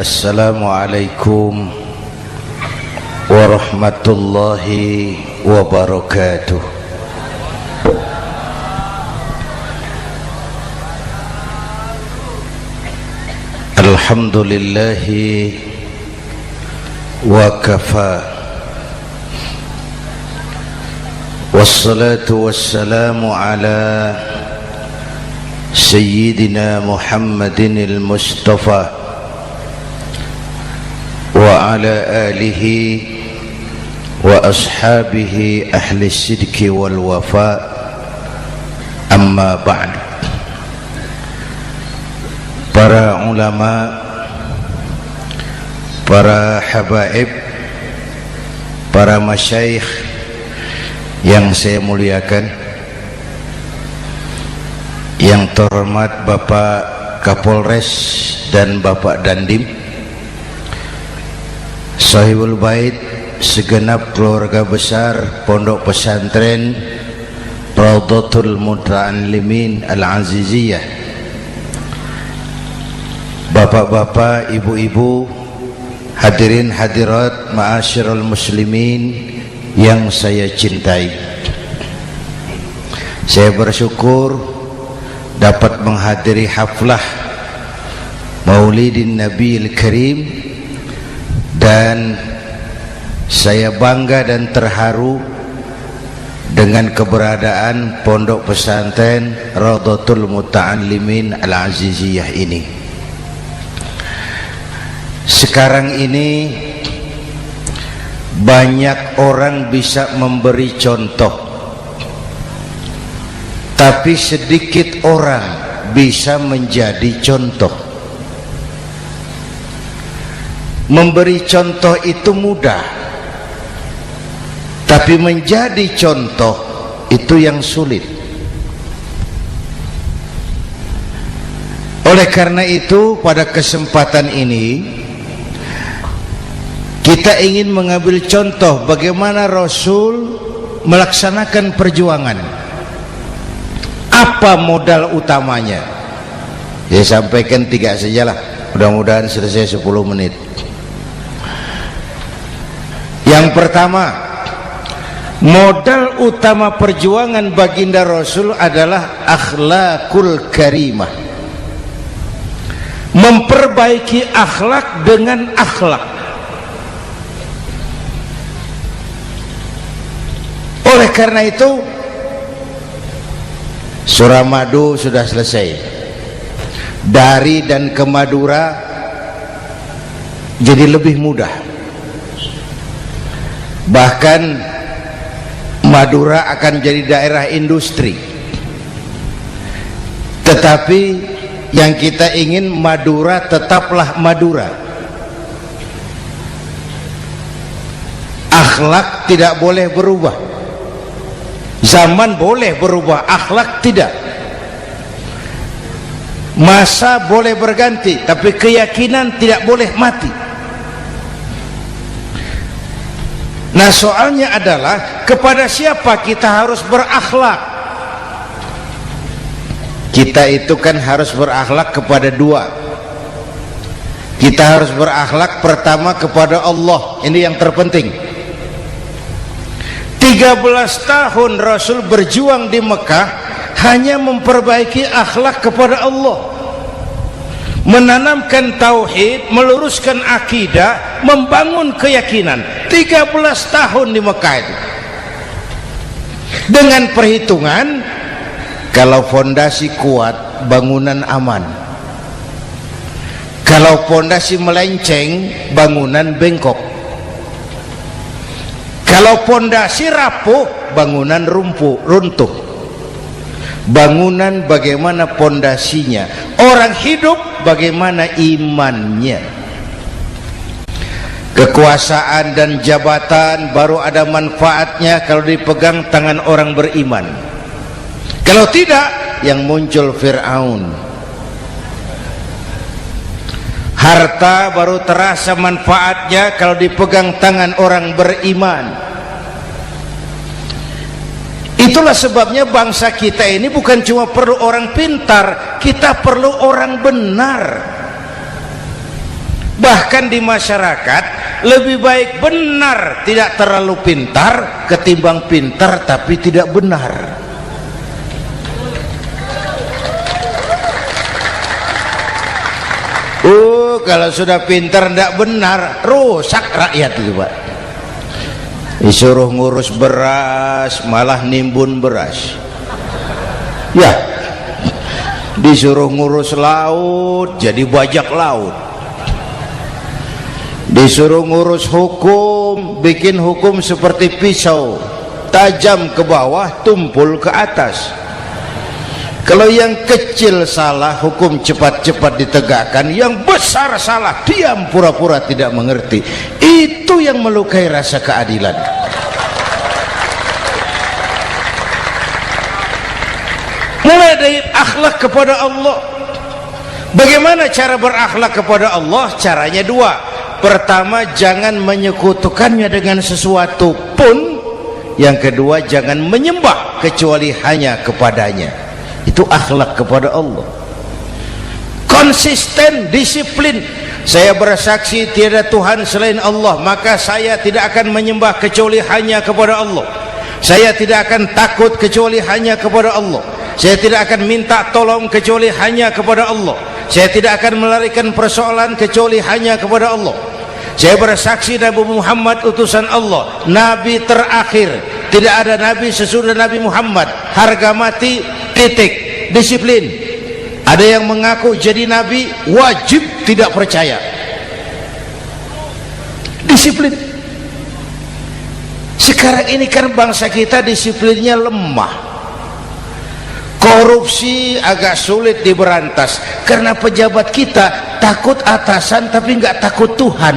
Assalamualaikum warahmatullahi wabarakatuh. Alhamdulillahi wa kafa, wassalatu wassalamu ala sayyidina Muhammadin al-Mustafa wa ala alihi wa ashabihi ahli sidki wal wafa, amma ba'd. Para ulama, para habaib, para masyayikh yang saya muliakan, yang terhormat Bapak Kapolres dan Bapak Dandim, Sahibul Bait, segenap keluarga besar Pondok Pesantren Raudhatul Muta'allimin Al-Aziziyah, bapak-bapak, ibu-ibu, hadirin hadirat ma'asyiral muslimin yang saya cintai. Saya bersyukur dapat menghadiri haflah Maulidin Nabiil Karim, dan saya bangga dan terharu dengan keberadaan Pondok Pesantren Raudhatul Muta'allimin Al-Aziziyah ini. Sekarang ini banyak orang bisa memberi contoh, tapi sedikit orang bisa menjadi contoh. Memberi contoh itu mudah, tapi menjadi contoh itu yang sulit. Oleh karena itu, pada kesempatan ini kita ingin mengambil contoh bagaimana Rasul melaksanakan perjuangan. Apa modal utamanya? Saya sampaikan 3 sajalah, mudah-mudahan selesai 10 menit. Yang pertama, modal utama perjuangan baginda Rasul adalah akhlakul karimah. Memperbaiki akhlak dengan akhlak. Oleh karena itu, surah Madu sudah selesai. Dari dan ke Madura jadi lebih mudah. Bahkan Madura akan jadi daerah industri. Tetapi yang kita ingin, Madura tetaplah Madura. Akhlak tidak boleh berubah. Zaman boleh berubah, akhlak tidak. Masa boleh berganti, tapi keyakinan tidak boleh mati. Nah, soalnya adalah kepada siapa kita harus berakhlak. Kita itu kan harus berakhlak kepada dua. Kita harus berakhlak pertama kepada Allah. Ini yang terpenting. 13 tahun Rasul berjuang di Mekah hanya memperbaiki akhlak kepada Allah, menanamkan tauhid, meluruskan akidah, membangun keyakinan. 13 tahun di Mekah itu, dengan perhitungan kalau fondasi kuat, bangunan aman. Kalau fondasi melenceng, bangunan bengkok. Kalau fondasi rapuh, bangunan runtuh. Bangunan bagaimana fondasinya, orang hidup bagaimana imannya. Kekuasaan dan jabatan baru ada manfaatnya kalau dipegang tangan orang beriman. Kalau tidak, yang muncul Fir'aun. Harta baru terasa manfaatnya kalau dipegang tangan orang beriman. Itulah sebabnya bangsa kita ini bukan cuma perlu orang pintar, kita perlu orang benar. Bahkan di masyarakat lebih baik benar tidak terlalu pintar ketimbang pintar tapi tidak benar. Kalau sudah pintar tidak benar, rusak rakyat itu Pak. Disuruh ngurus beras malah nimbun beras, ya. Disuruh ngurus laut jadi bajak laut. Disuruh ngurus hukum, bikin hukum seperti pisau, tajam ke bawah, tumpul ke atas. Kalau yang kecil salah, hukum cepat-cepat ditegakkan. Yang besar salah, diam pura-pura tidak mengerti. Itu yang melukai rasa keadilan. Mulai dari akhlak kepada Allah. Bagaimana cara berakhlak kepada Allah? Caranya dua. Pertama, jangan menyekutukannya dengan sesuatu pun. Yang kedua, jangan menyembah kecuali hanya kepadanya. Itu akhlak kepada Allah. Konsisten, disiplin. Saya bersaksi tiada Tuhan selain Allah, maka saya tidak akan menyembah kecuali hanya kepada Allah. Saya tidak akan takut kecuali hanya kepada Allah. Saya tidak akan minta tolong kecuali hanya kepada Allah. Saya tidak akan melarikan persoalan kecuali hanya kepada Allah. Saya bersaksi Nabi Muhammad utusan Allah, Nabi terakhir. Tidak ada Nabi sesudah Nabi Muhammad. Harga mati, titik. Disiplin. Ada yang mengaku jadi Nabi, wajib tidak percaya. Disiplin. Sekarang ini kan bangsa kita disiplinnya lemah. Korupsi agak sulit diberantas karena pejabat kita takut atasan tapi nggak takut Tuhan.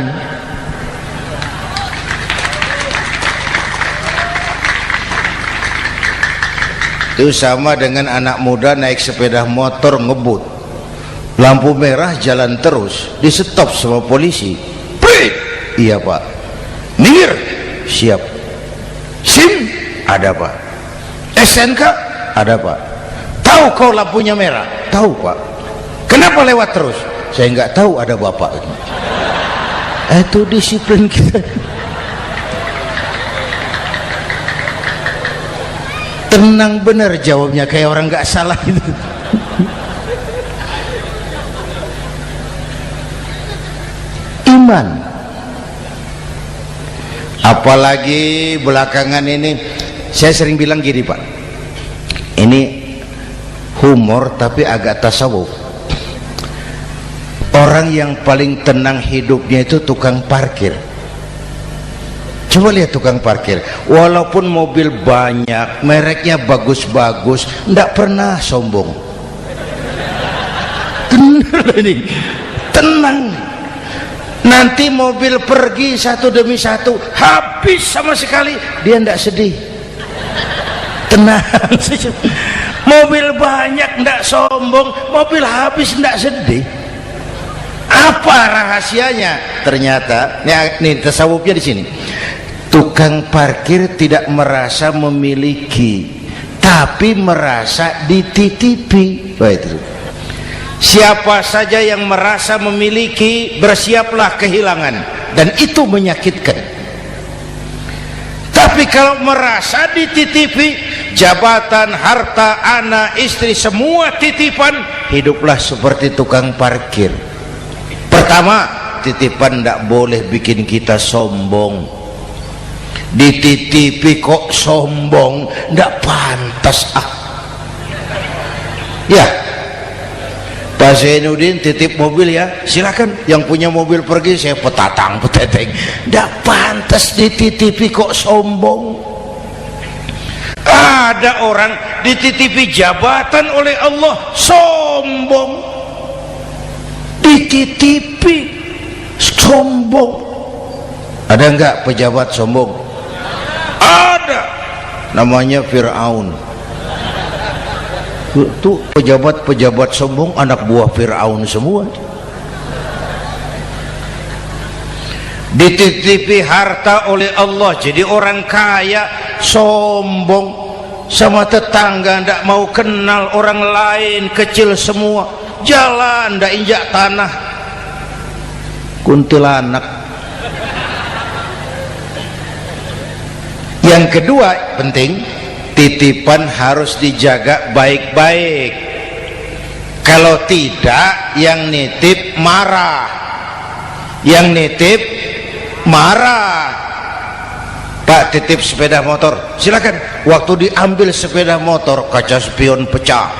Itu sama dengan anak muda naik sepeda motor ngebut, lampu merah jalan terus, di stop sama polisi. Prit, iya Pak. Minggir, siap. SIM, ada Pak. SNK, ada Pak. Tahu kau lampunya merah? Tahu Pak. Kenapa lewat terus? Saya nggak tahu, ada Bapak. Itu disiplin kita. Tenang bener jawabnya, kayak orang nggak salah gitu. Iman. Apalagi belakangan ini saya sering bilang gini Pak, ini humor tapi agak tasawuf. Orang yang paling tenang hidupnya itu tukang parkir. Coba lihat tukang parkir, walaupun mobil banyak, mereknya bagus-bagus, tidak pernah sombong. Tenang ini, tenang. Nanti mobil pergi satu demi satu, habis sama sekali, dia tidak sedih. Tenang. Mobil banyak tidak sombong, mobil habis tidak sedih. Apa rahasianya? Ternyata, nih tasawufnya di sini. Tukang parkir tidak merasa memiliki, tapi merasa dititipi. Wah, itu. Siapa saja yang merasa memiliki, bersiaplah kehilangan, dan itu menyakitkan. Tapi kalau merasa dititipi, jabatan, harta, anak, istri, semua titipan, hiduplah seperti tukang parkir. Pertama, titipan tidak boleh bikin kita sombong. Dititipi kok sombong, ndak pantas ya. Pak Zainuddin titip mobil ya, silakan. Yang punya mobil pergi, saya petatang peteteng. Ndak pantas dititipi kok sombong. Ada orang dititipi jabatan oleh Allah sombong, dititipi sombong. Ada enggak pejabat sombong? Ada, namanya Fir'aun. Tuh pejabat-pejabat sombong anak buah Fir'aun semua. Dititipi harta oleh Allah jadi orang kaya, sombong sama tetangga, ndak mau kenal orang lain, kecil semua, jalan ndak injak tanah. kuntilanak. Yang kedua penting, titipan harus dijaga baik-baik. Kalau tidak, yang nitip marah. Yang nitip marah. Pak, titip sepeda motor, silakan. Waktu diambil sepeda motor, kaca spion pecah,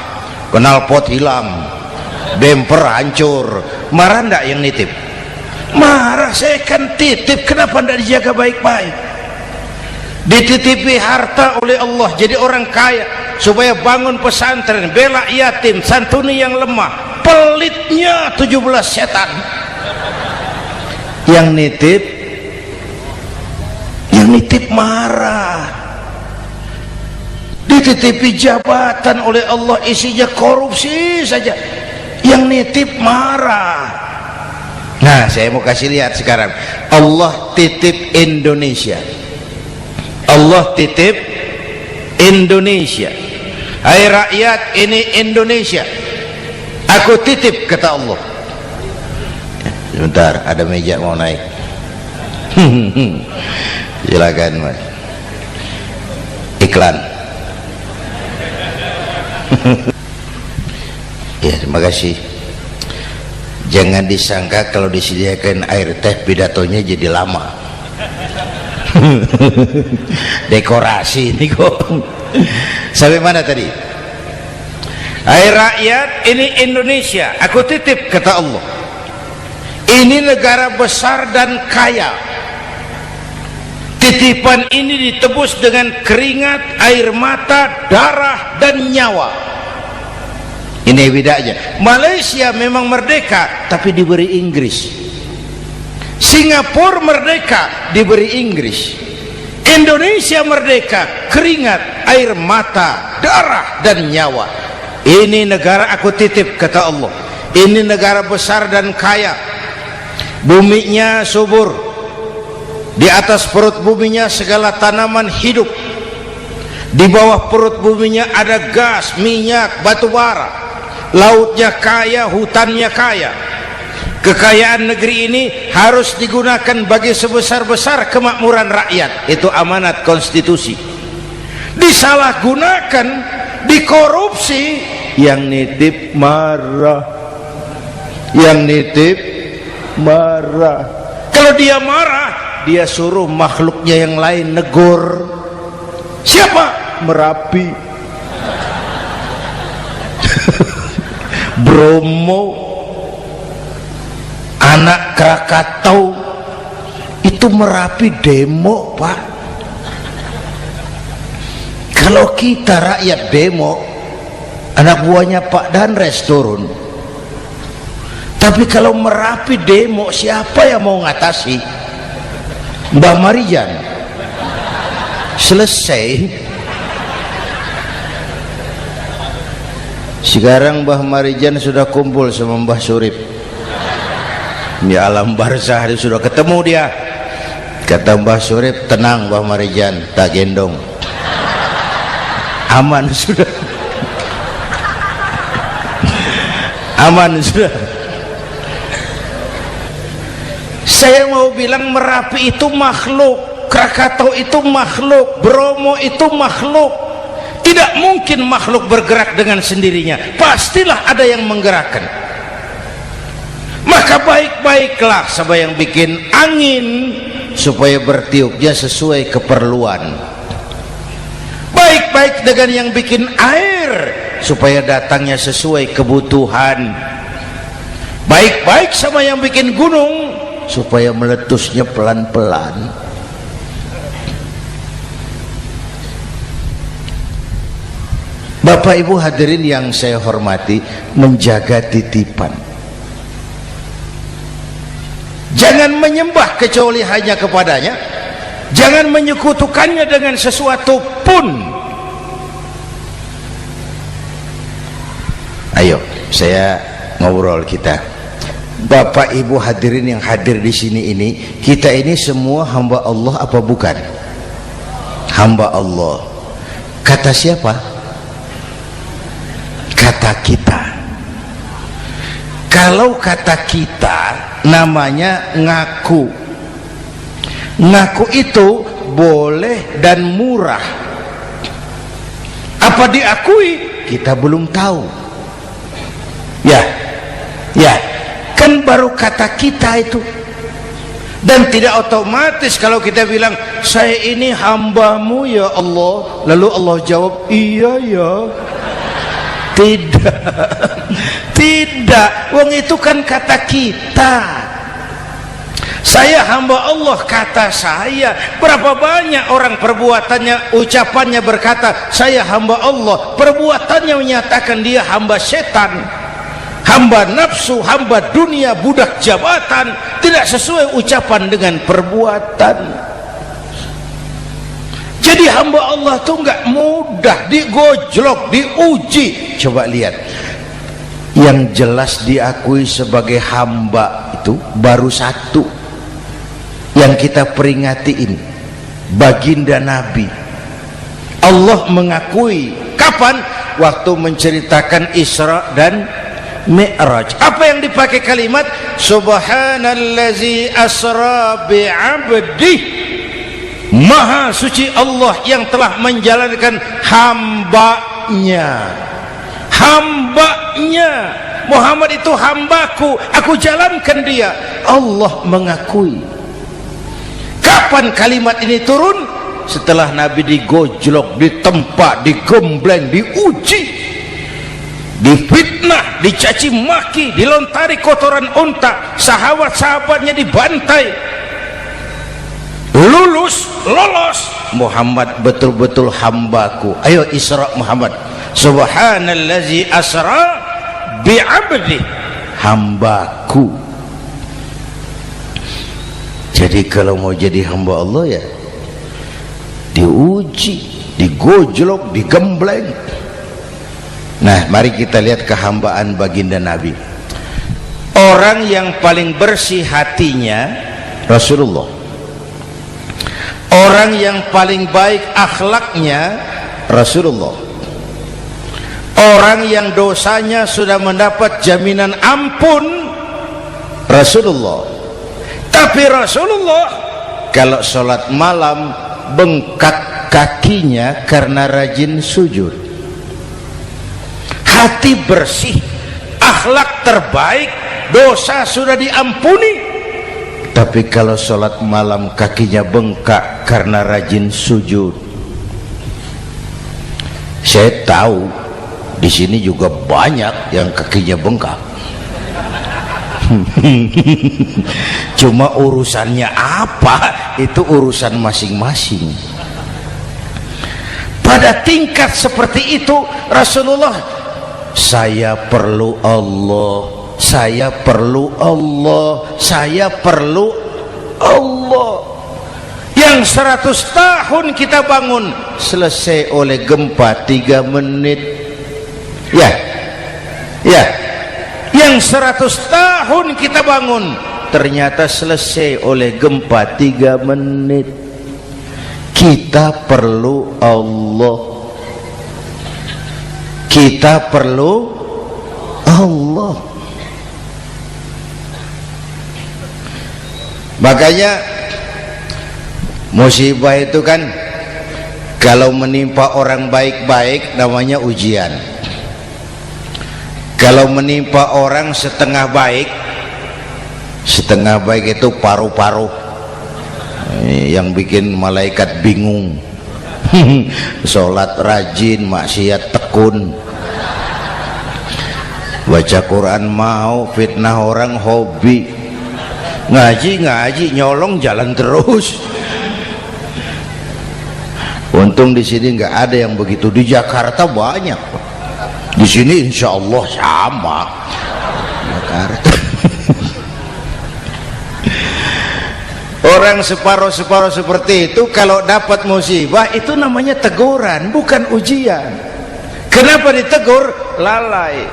knalpot hilang, bemper hancur. Marah enggak yang nitip? Marah. Saya kan titip, kenapa enggak dijaga baik-baik? Dititipi harta oleh Allah jadi orang kaya supaya bangun pesantren, bela yatim, santuni yang lemah. Pelitnya 17 setan. Yang nitip marah. Dititipi jabatan oleh Allah isinya korupsi saja, yang nitip marah. Nah, saya mau kasih lihat sekarang. Allah titip Indonesia. Allah titip Indonesia. Hai rakyat, ini Indonesia, aku titip, kata Allah. Sebentar, ada meja mau naik. Silakan Mas. Iklan. Ya, terima kasih. Jangan disangka kalau disediakan air teh pidatonya jadi lama. Dekorasi ini kok. Sampai mana tadi? Hai rakyat, ini Indonesia, aku titip, kata Allah. Ini negara besar dan kaya. Titipan ini ditebus dengan keringat, air mata, darah, dan nyawa. Ini bedanya. Malaysia memang merdeka tapi diberi Inggris. Singapura merdeka diberi Inggris. Indonesia merdeka, keringat, air mata, darah, dan nyawa. Ini negara aku titip, kata Allah. Ini negara besar dan kaya. Buminya subur. Di atas perut buminya segala tanaman hidup. Di bawah perut buminya ada gas, minyak, batu bara. Lautnya kaya, hutannya kaya. Kekayaan negeri ini harus digunakan bagi sebesar-besar kemakmuran rakyat. Itu amanat konstitusi. Disalahgunakan, dikorupsi, yang nitip marah. Yang nitip marah. Kalau dia marah, dia suruh makhluknya yang lain negur. Siapa? Merapi, Bromo, anak Krakatau. Itu Merapi demo, Pak. Kalau kita rakyat demo, anak buahnya Pak Danres turun. Tapi kalau Merapi demo, siapa yang mau ngatasi? Mbah Marijan. Selesai. Sekarang Mbah Marijan sudah kumpul sama Mbah Surip di alam barzah, dia sudah ketemu dia. Kata Mbah Surip, tenang Mbah Marijan, tak gendong, aman sudah. Aman sudah. Saya mau bilang Merapi itu makhluk, Krakatau itu makhluk, Bromo itu makhluk. Tidak mungkin makhluk bergerak dengan sendirinya, pastilah ada yang menggerakkan. Maka baik-baiklah sama yang bikin angin supaya bertiupnya sesuai keperluan. Baik-baik dengan yang bikin air supaya datangnya sesuai kebutuhan. Baik-baik sama yang bikin gunung supaya meletusnya pelan-pelan. Bapak Ibu hadirin yang saya hormati, menjaga titipan. Jangan menyembah kecuali hanya kepadanya. Jangan menyekutukannya dengan sesuatu pun. Ayo, saya ngobrol kita. Bapak Ibu hadirin yang hadir di sini ini, kita ini semua hamba Allah apa bukan? Hamba Allah. Kata siapa? Kata kita. Kalau kata kita, namanya ngaku. Ngaku itu boleh dan murah. Apa diakui? Kita belum tahu. Ya, kan baru kata kita itu. Dan tidak otomatis kalau kita bilang saya ini hambamu ya Allah, lalu Allah jawab iya ya. Tidak, wong itu kan kata kita. Saya hamba Allah, kata saya. Berapa banyak orang perbuatannya, ucapannya berkata saya hamba Allah, perbuatannya menyatakan dia hamba setan, hamba nafsu, hamba dunia, budak jabatan. Tidak sesuai ucapan dengan perbuatan. Jadi hamba Allah itu enggak mudah, digojlok, diuji. Coba lihat, yang jelas diakui sebagai hamba itu baru satu yang kita peringati ini, baginda Nabi. Allah mengakui kapan? Waktu menceritakan Isra dan Mi'raj. Apa yang dipakai kalimat? Subhanallazi asra bi'abdih. Maha suci Allah yang telah menjalankan hambanya. Hambanya. Muhammad itu hambaku, aku jalankan dia. Allah mengakui. Kapan kalimat ini turun? Setelah Nabi digojlok, ditempa, digembleng, diuji, difitnah, dicaci maki, dilontari kotoran unta, sahabat-sahabatnya dibantai. Lolos. Muhammad betul-betul hambaku. Ayo Isra Muhammad. Subhanallazi asra bi'abdi, hambaku. Jadi kalau mau jadi hamba Allah ya diuji, digojlok, digembleng. Nah, mari kita lihat kehambaan baginda Nabi. Orang yang paling bersih hatinya Rasulullah. Orang yang paling baik akhlaknya Rasulullah. Orang yang dosanya sudah mendapat jaminan ampun Rasulullah. Tapi Rasulullah kalau sholat malam bengkak kakinya karena rajin sujud. Hati bersih, akhlak terbaik, dosa sudah diampuni. Tapi kalau sholat malam kakinya bengkak karena rajin sujud. Saya tahu di sini juga banyak yang kakinya bengkak. Cuma urusannya apa, itu urusan masing-masing. Pada tingkat seperti itu Rasulullah, saya perlu Allah, saya perlu Allah, saya perlu Allah. Yang 100 tahun kita bangun selesai oleh gempa 3 menit. Ya. Yang 100 tahun kita bangun ternyata selesai oleh gempa 3 menit. Kita perlu Allah, kita perlu Allah. Makanya musibah itu kan kalau menimpa orang baik-baik namanya ujian. Kalau menimpa orang setengah baik itu paru-paru yang bikin malaikat bingung. Sholat rajin, maksiat tekun, baca Quran mau, fitnah orang hobi, ngaji nyolong jalan terus. Untung di sini nggak ada yang begitu. Di Jakarta banyak. Di sini insya Allah sama. Jakarta. Orang separuh-separuh seperti itu kalau dapat musibah itu namanya teguran, bukan ujian. Kenapa ditegur? Lalai.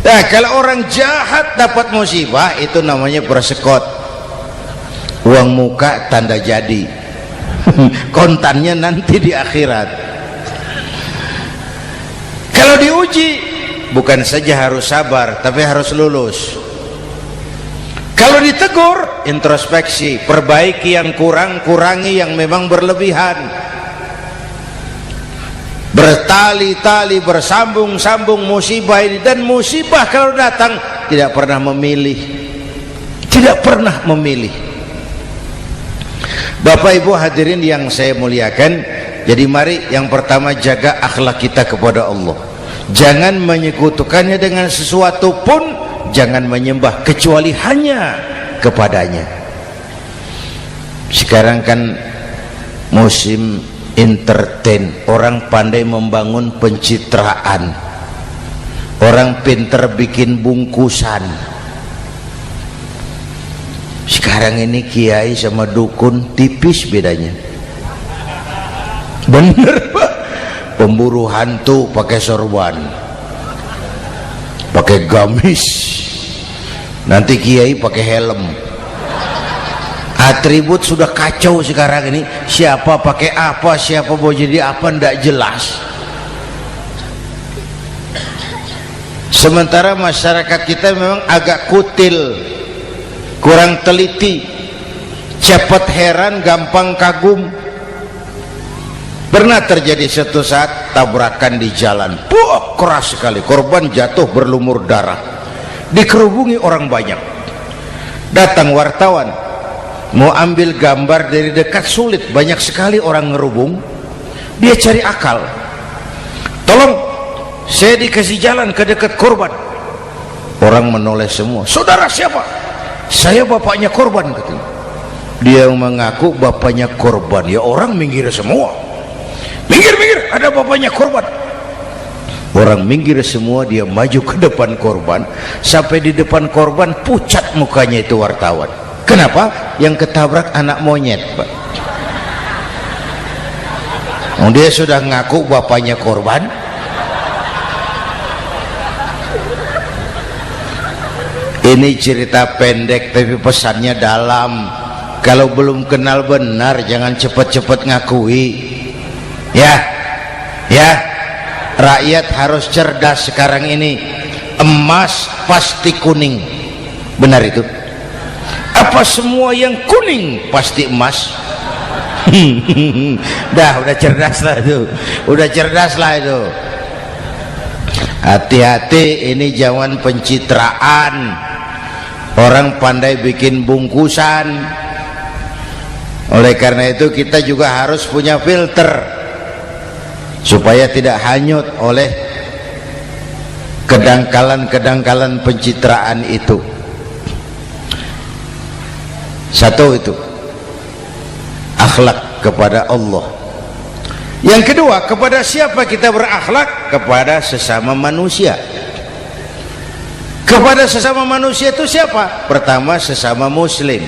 Nah, kalau orang jahat dapat musibah itu namanya persekot. Uang muka tanda jadi. Kontannya nanti di akhirat. Kalau diuji bukan saja harus sabar tapi harus lulus. Kalau ditegur, introspeksi, perbaiki yang kurang, kurangi yang memang berlebihan. Bertali-tali, bersambung-sambung musibah ini, dan musibah kalau datang tidak pernah memilih, tidak pernah memilih. Bapak Ibu hadirin yang saya muliakan, jadi mari yang pertama jaga akhlak kita kepada Allah. Jangan menyekutukannya dengan sesuatu pun, jangan menyembah kecuali hanya kepadanya. Sekarang kan musim entertain, orang pandai membangun pencitraan, orang pinter bikin bungkusan. Sekarang ini kiai sama dukun tipis bedanya. Bener Pak, pemburu hantu pakai sorban, pakai gamis, nanti kiai pakai helm. Atribut sudah kacau sekarang ini, siapa pakai apa, siapa mau jadi apa, ndak jelas. Sementara masyarakat kita memang agak kutil, kurang teliti, cepat heran, gampang kagum. Pernah terjadi suatu saat tabrakan di jalan, keras sekali, korban jatuh berlumur darah, dikerubungi orang banyak. Datang wartawan mau ambil gambar dari dekat, sulit, banyak sekali orang ngerubung. Dia cari akal, tolong saya dikasih jalan ke dekat korban. Orang menoleh semua. Saudara siapa? Saya bapaknya korban, katanya. Dia mengaku bapaknya korban. Ya orang minggir semua, minggir, ada bapaknya korban. Orang minggir semua, dia maju ke depan korban. Sampai di depan korban pucat mukanya itu wartawan. Kenapa? Yang ketabrak anak monyet, Pak. Dia sudah ngaku bapaknya korban. Ini cerita pendek tapi pesannya dalam. Kalau belum kenal benar jangan cepat-cepat ngakui. Ya, rakyat harus cerdas sekarang ini. Emas pasti kuning, benar itu? Apa semua yang kuning pasti emas? udah cerdas lah itu, udah cerdas lah itu. Hati-hati, ini zaman pencitraan. Orang pandai bikin bungkusan. Oleh karena itu kita juga harus punya filter supaya tidak hanyut oleh kedangkalan-kedangkalan pencitraan itu. Satu itu akhlak kepada Allah. Yang kedua, kepada siapa kita berakhlak? Kepada sesama manusia. Kepada sesama manusia itu siapa? Pertama, sesama muslim.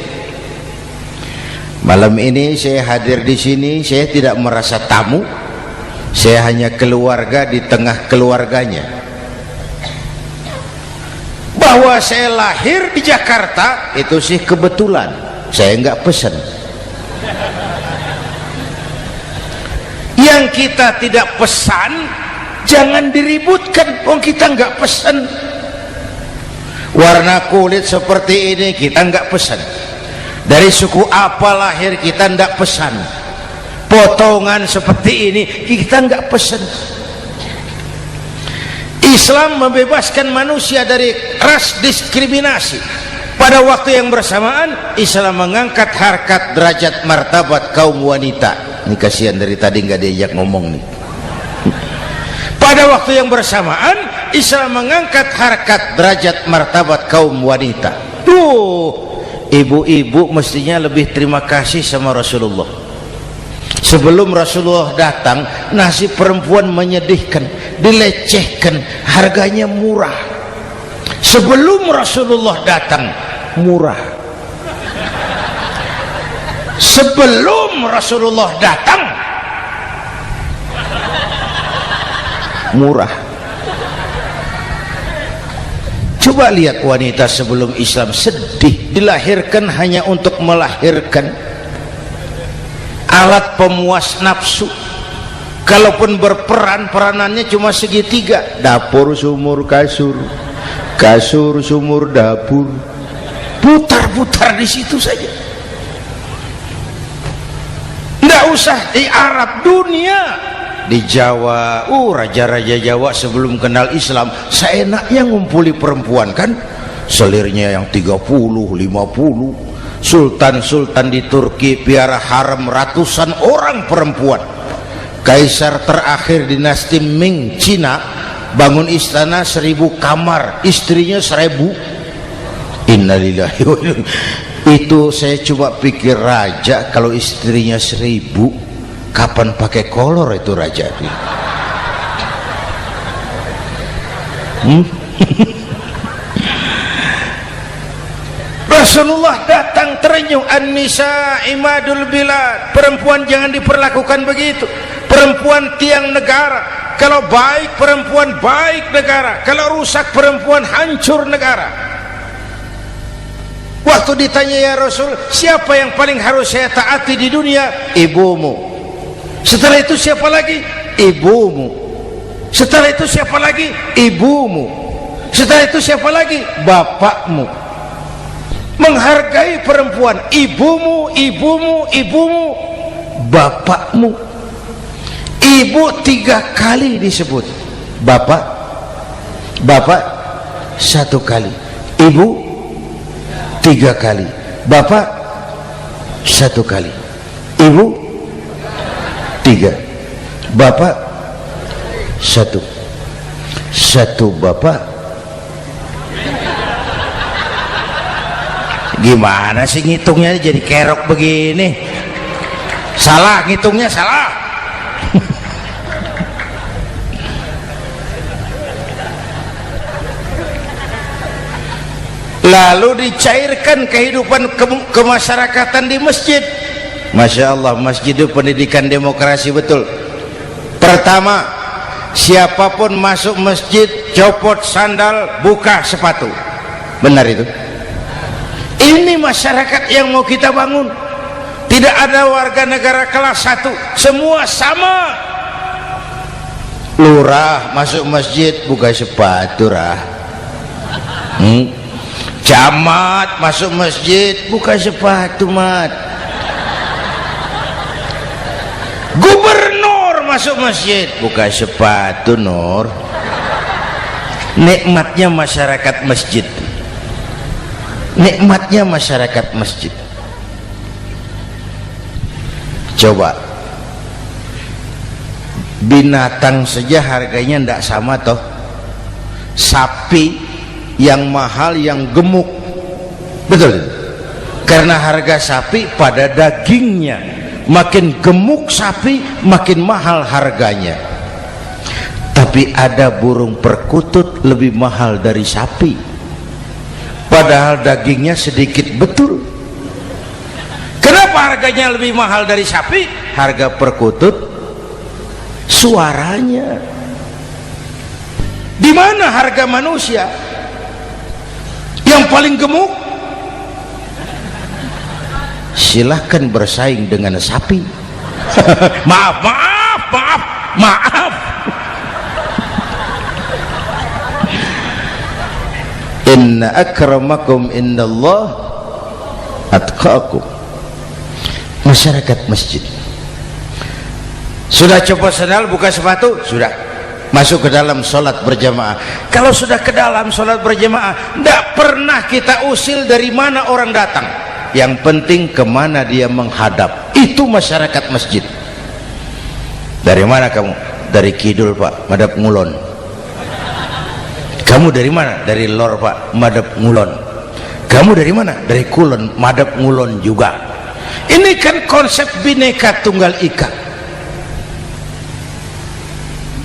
Malam ini saya hadir di sini, saya tidak merasa tamu. Saya hanya keluarga di tengah keluarganya. Bahwa saya lahir di Jakarta itu sih kebetulan. Saya enggak pesan. Yang kita tidak pesan jangan diributkan. Kita enggak pesan. Warna kulit seperti ini kita enggak pesan. Dari suku apa lahir kita enggak pesan. Potongan seperti ini kita enggak pesan. Islam membebaskan manusia dari ras diskriminasi. Pada waktu yang bersamaan Islam mengangkat harkat, derajat, martabat kaum wanita. Ini kasihan dari tadi nggak diajak ngomong nih. Pada waktu yang bersamaan Islam mengangkat harkat, derajat, martabat kaum wanita. Ibu-ibu mestinya lebih terima kasih sama Rasulullah. Sebelum Rasulullah datang, nasib perempuan menyedihkan, dilecehkan, harganya murah. Sebelum Rasulullah datang, murah. Sebelum Rasulullah datang, murah. Coba lihat wanita sebelum Islam, sedih, dilahirkan hanya untuk melahirkan, alat pemuas nafsu. Kalaupun berperan, peranannya cuma segitiga, dapur sumur kasur, kasur sumur dapur. putar-putar di situ saja, tidak usah di Arab, dunia, di Jawa. Raja-raja Jawa sebelum kenal Islam seenaknya ngumpuli perempuan kan, selirnya yang 30, 50. Sultan-sultan di Turki piara harem ratusan orang perempuan. Kaisar terakhir dinasti Ming Cina bangun istana 1000 kamar, istrinya 1000. Innalillahi wa inna. Itu saya coba pikir, raja kalau istrinya 1000, kapan pakai kolor itu raja? Rasulullah datang terenyuh, an-nisa imadul bilad, perempuan jangan diperlakukan begitu, perempuan tiang negara, kalau baik perempuan baik negara, kalau rusak perempuan hancur negara. Waktu ditanya, ya Rasul, siapa yang paling harus saya taati di dunia? Ibumu. Setelah itu siapa lagi? Ibumu. Setelah itu siapa lagi? Ibumu. Setelah itu siapa lagi? Bapakmu. Menghargai perempuan, ibumu, ibumu, ibumu, bapakmu. Ibu 3 kali disebut, bapak 1 kali, ibu 3 kali, bapak 1 kali, ibu 3, bapak 1, 1 bapak. Gimana sih ngitungnya jadi kerok begini? Salah ngitungnya, salah. Lalu dicairkan kehidupan kemasyarakatan di masjid. Masya Allah, masjid itu pendidikan demokrasi betul. Pertama, siapapun masuk masjid copot sandal, buka sepatu. Benar itu? Ini masyarakat yang mau kita bangun. Tidak ada warga negara kelas 1, semua sama. Lurah masuk masjid buka sepatu, rah. Camat masuk masjid buka sepatu, mat. Gubernur masuk masjid buka sepatu, nur. Nikmatnya masyarakat masjid, nikmatnya masyarakat masjid. Coba binatang saja harganya tidak sama toh. Sapi yang mahal, yang gemuk, betul? Karena harga sapi pada dagingnya, makin gemuk sapi makin mahal harganya. Tapi ada burung perkutut lebih mahal dari sapi, padahal dagingnya sedikit, betul. Kenapa harganya lebih mahal dari sapi? Harga perkutut suaranya. Di mana harga manusia yang paling gemuk? Silahkan bersaing dengan sapi. Maaf. Inna akramakum indallah atqakum. Masyarakat masjid sudah copot sandal, buka sepatu, sudah masuk ke dalam sholat berjamaah. Kalau sudah ke dalam sholat berjamaah, tidak pernah kita usil dari mana orang datang, yang penting kemana dia menghadap. Itu masyarakat masjid. Dari mana kamu? Dari kidul, Pak, madhab ngulon. Kamu dari mana? Dari lor, Pak, madhab ngulon. Kamu dari mana? Dari kulon, madhab ngulon juga. Ini kan konsep bineka tunggal ika.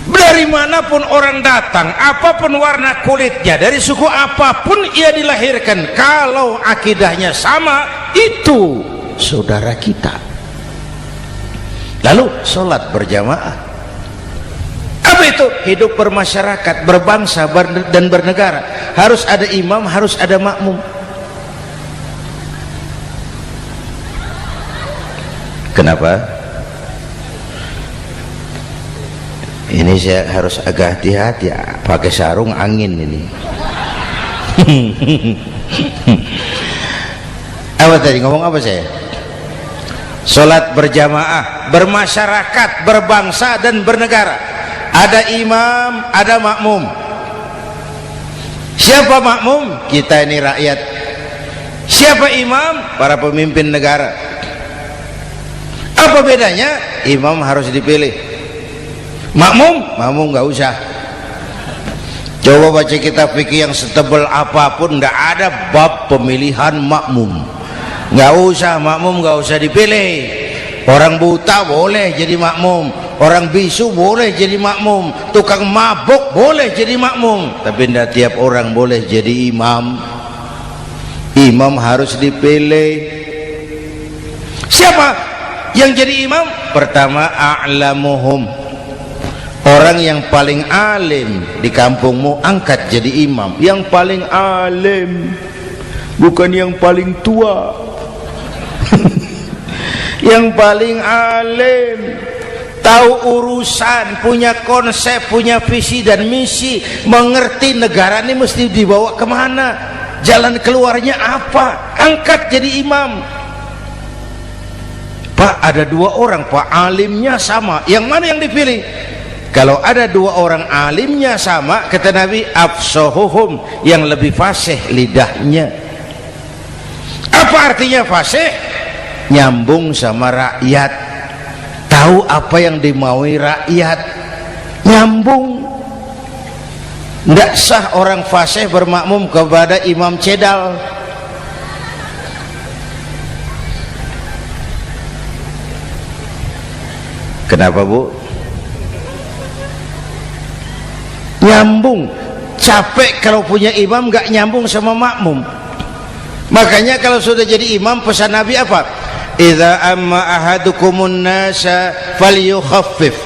Dari manapun orang datang, apapun warna kulitnya, dari suku apapun ia dilahirkan, kalau akidahnya sama, itu saudara kita. Lalu sholat berjamaah. Apa itu? Hidup bermasyarakat, berbangsa dan bernegara. Harus ada imam, harus ada makmum. Kenapa? Ini saya harus agak hati-hati ya, pakai sarung angin ini. Apa tadi ngomong apa saya? Sholat berjamaah, bermasyarakat, berbangsa dan bernegara. Ada imam, ada makmum. Siapa makmum? Kita ini rakyat. Siapa imam? Para pemimpin negara. Apa bedanya? Imam harus dipilih. Makmum nggak usah. Coba baca kitab fikih yang setebal apapun, nggak ada bab pemilihan makmum. Nggak usah, makmum nggak usah dipilih. Orang buta boleh jadi makmum, orang bisu boleh jadi makmum, tukang mabuk boleh jadi makmum, tapi tidak tiap orang boleh jadi imam. Imam harus dipilih. Siapa yang jadi imam? Pertama, a'lamuhum, orang yang paling alim di kampungmu angkat jadi imam. Yang paling alim, bukan yang paling tua. Yang paling alim, tahu urusan, punya konsep, punya visi dan misi, mengerti negara ini mesti dibawa kemana, jalan keluarnya apa, angkat jadi imam. Pak, ada dua orang, Pak, alimnya sama, yang mana yang dipilih? Kalau ada dua orang alimnya sama, kata Nabi, afsahuhum, yang lebih fasih lidahnya. Apa artinya fasih? Nyambung sama rakyat, tahu apa yang dimaui rakyat, nyambung. Tidak sah orang fasih bermakmum kepada imam cedal. Kenapa, Bu? Nyambung. Capek kalau punya imam gak nyambung sama makmum. Makanya kalau sudah jadi imam, pesan Nabi apa? Idza amma ahadukumun nasa falyukhaffif.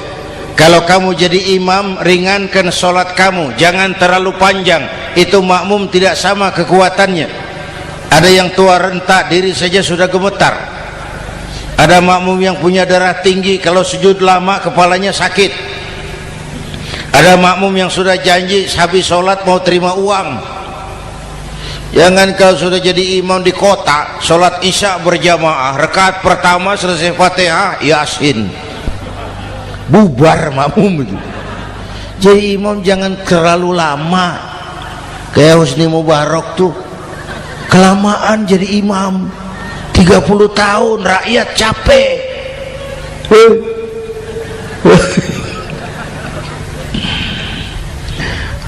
Kalau kamu jadi imam, ringankan sholat kamu, jangan terlalu panjang. Itu makmum tidak sama kekuatannya. Ada yang tua renta, diri saja sudah gemetar. Ada makmum yang punya darah tinggi, kalau sujud lama kepalanya sakit. Ada makmum yang sudah janji habis sholat mau terima uang. Jangan kalau sudah jadi imam di kota, sholat isya berjamaah, rakaat pertama selesai Fatihah, Yasin, bubar makmum itu. Jadi imam jangan terlalu lama, kayak Husni Mubarak tuh kelamaan jadi imam 30 tahun, rakyat capek.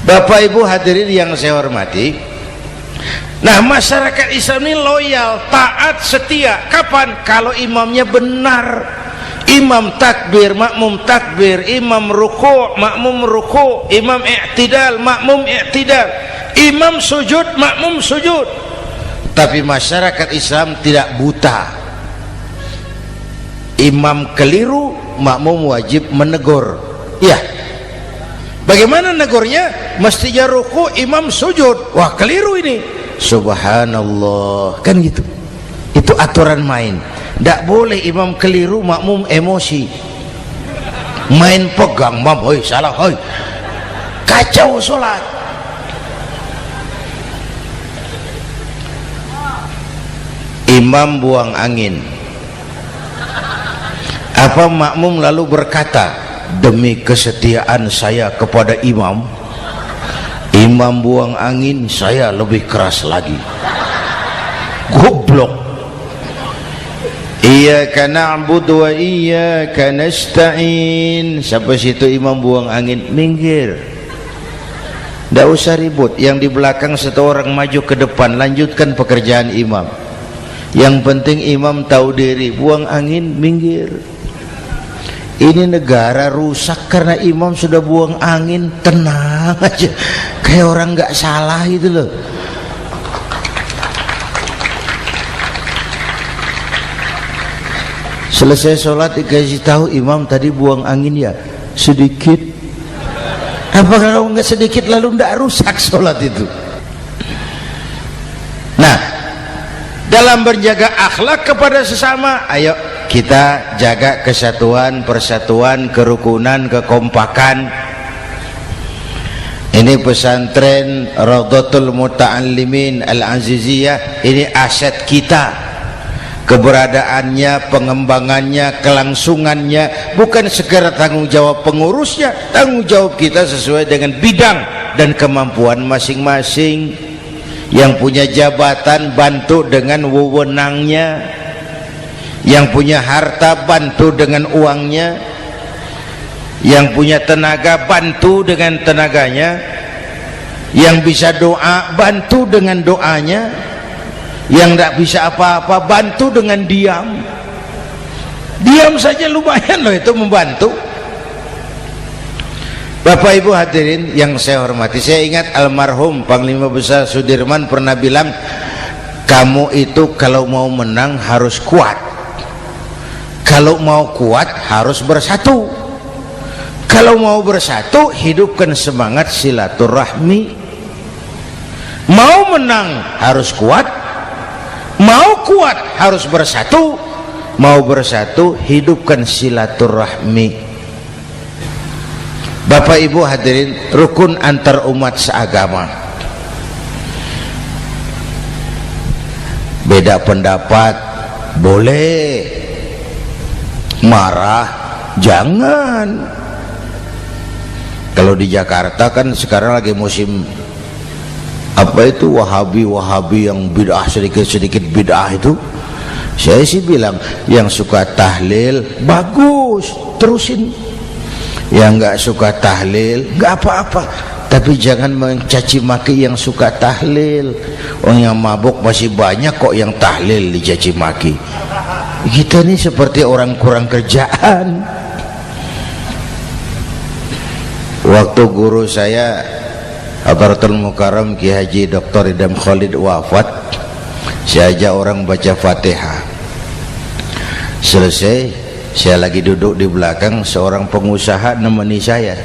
Bapak Ibu hadirin yang saya hormati, nah, masyarakat Islam ini loyal, taat, setia. Kapan? Kalau imamnya benar. Imam takbir, makmum takbir, imam ruku', makmum ruku', imam i'tidal, makmum i'tidal, imam sujud, makmum sujud. Tapi masyarakat Islam tidak buta. Imam keliru, makmum wajib menegur. Ya. Bagaimana negurnya? Mestinya ruku', imam sujud. Wah, keliru ini. Subhanallah, kan gitu. Itu aturan main. Tidak boleh imam keliru, makmum emosi, main pegang, mam, hoi salah, hoi, kacau sholat. Imam buang angin, apa makmum lalu berkata, demi kesetiaan saya kepada imam, imam buang angin, saya lebih keras lagi. Goblok. Iyyaka na'budu wa iyyaka nasta'in. Sampai situ imam buang angin, minggir. Tidak usah ribut. Yang di belakang satu orang maju ke depan, lanjutkan pekerjaan imam. Yang penting imam tahu diri, buang angin, minggir. Ini negara rusak karena imam sudah buang angin. Tenang aja, kayak orang nggak salah itu loh. Selesai sholat dikasih tahu, imam tadi buang angin ya sedikit. Apa kalau nggak sedikit lalu nggak rusak sholat itu? Nah, dalam berjaga akhlak kepada sesama, ayo kita jaga kesatuan, persatuan, kerukunan, kekompakan. Ini pesantren Raudhatul Muta'allimin Al-Aziziyah, ini aset kita. keberadaannya, pengembangannya, kelangsungannya, bukan segera tanggung jawab pengurusnya. Tanggung jawab kita sesuai dengan bidang dan kemampuan masing-masing. Yang punya jabatan bantu dengan wewenangnya, yang punya harta bantu dengan uangnya, yang punya tenaga bantu dengan tenaganya, yang bisa doa bantu dengan doanya, yang tidak bisa apa-apa bantu dengan diam. Diam saja lumayan loh itu membantu. Bapak Ibu hadirin yang saya hormati, saya ingat almarhum Panglima Besar Sudirman pernah bilang, kamu itu kalau mau menang harus kuat, kalau mau kuat harus bersatu, kalau mau bersatu hidupkan semangat silaturahmi. Mau menang harus kuat, mau kuat harus bersatu, mau bersatu hidupkan silaturahmi. Bapak Ibu hadirin, rukun antar umat seagama. Beda pendapat boleh, marah jangan. Kalau di Jakarta kan sekarang lagi musim apa itu wahabi yang bid'ah, sedikit bid'ah itu. Saya sih bilang yang suka tahlil bagus, terusin. Yang nggak suka tahlil nggak apa-apa, tapi jangan mencaci maki yang suka tahlil. Orang yang mabuk masih banyak kok yang tahlil dicaci maki. Kita ini seperti orang kurang kerjaan. Waktu guru saya Hadratul Mukarram Ki Haji Dr. Idham Khalid wafat, saya ajak orang baca Fatihah. Selesai, saya lagi duduk di belakang, seorang pengusaha nemui saya,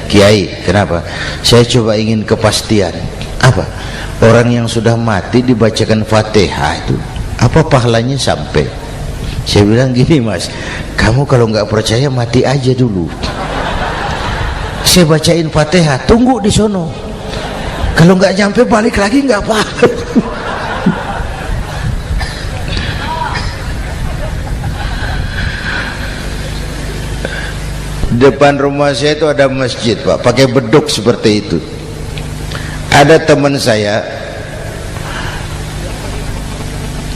Kiai, kenapa? Saya coba ingin kepastian. Apa? Orang yang sudah mati dibacakan Fatihah itu apa pahalanya sampai? Saya bilang gini, Mas, kamu kalau nggak percaya mati aja dulu. Saya bacain Fatihah, tunggu di sono. Kalau nggak nyampe balik lagi nggak apa-apa. Depan rumah saya itu ada masjid, Pak, pakai beduk seperti itu. Ada teman saya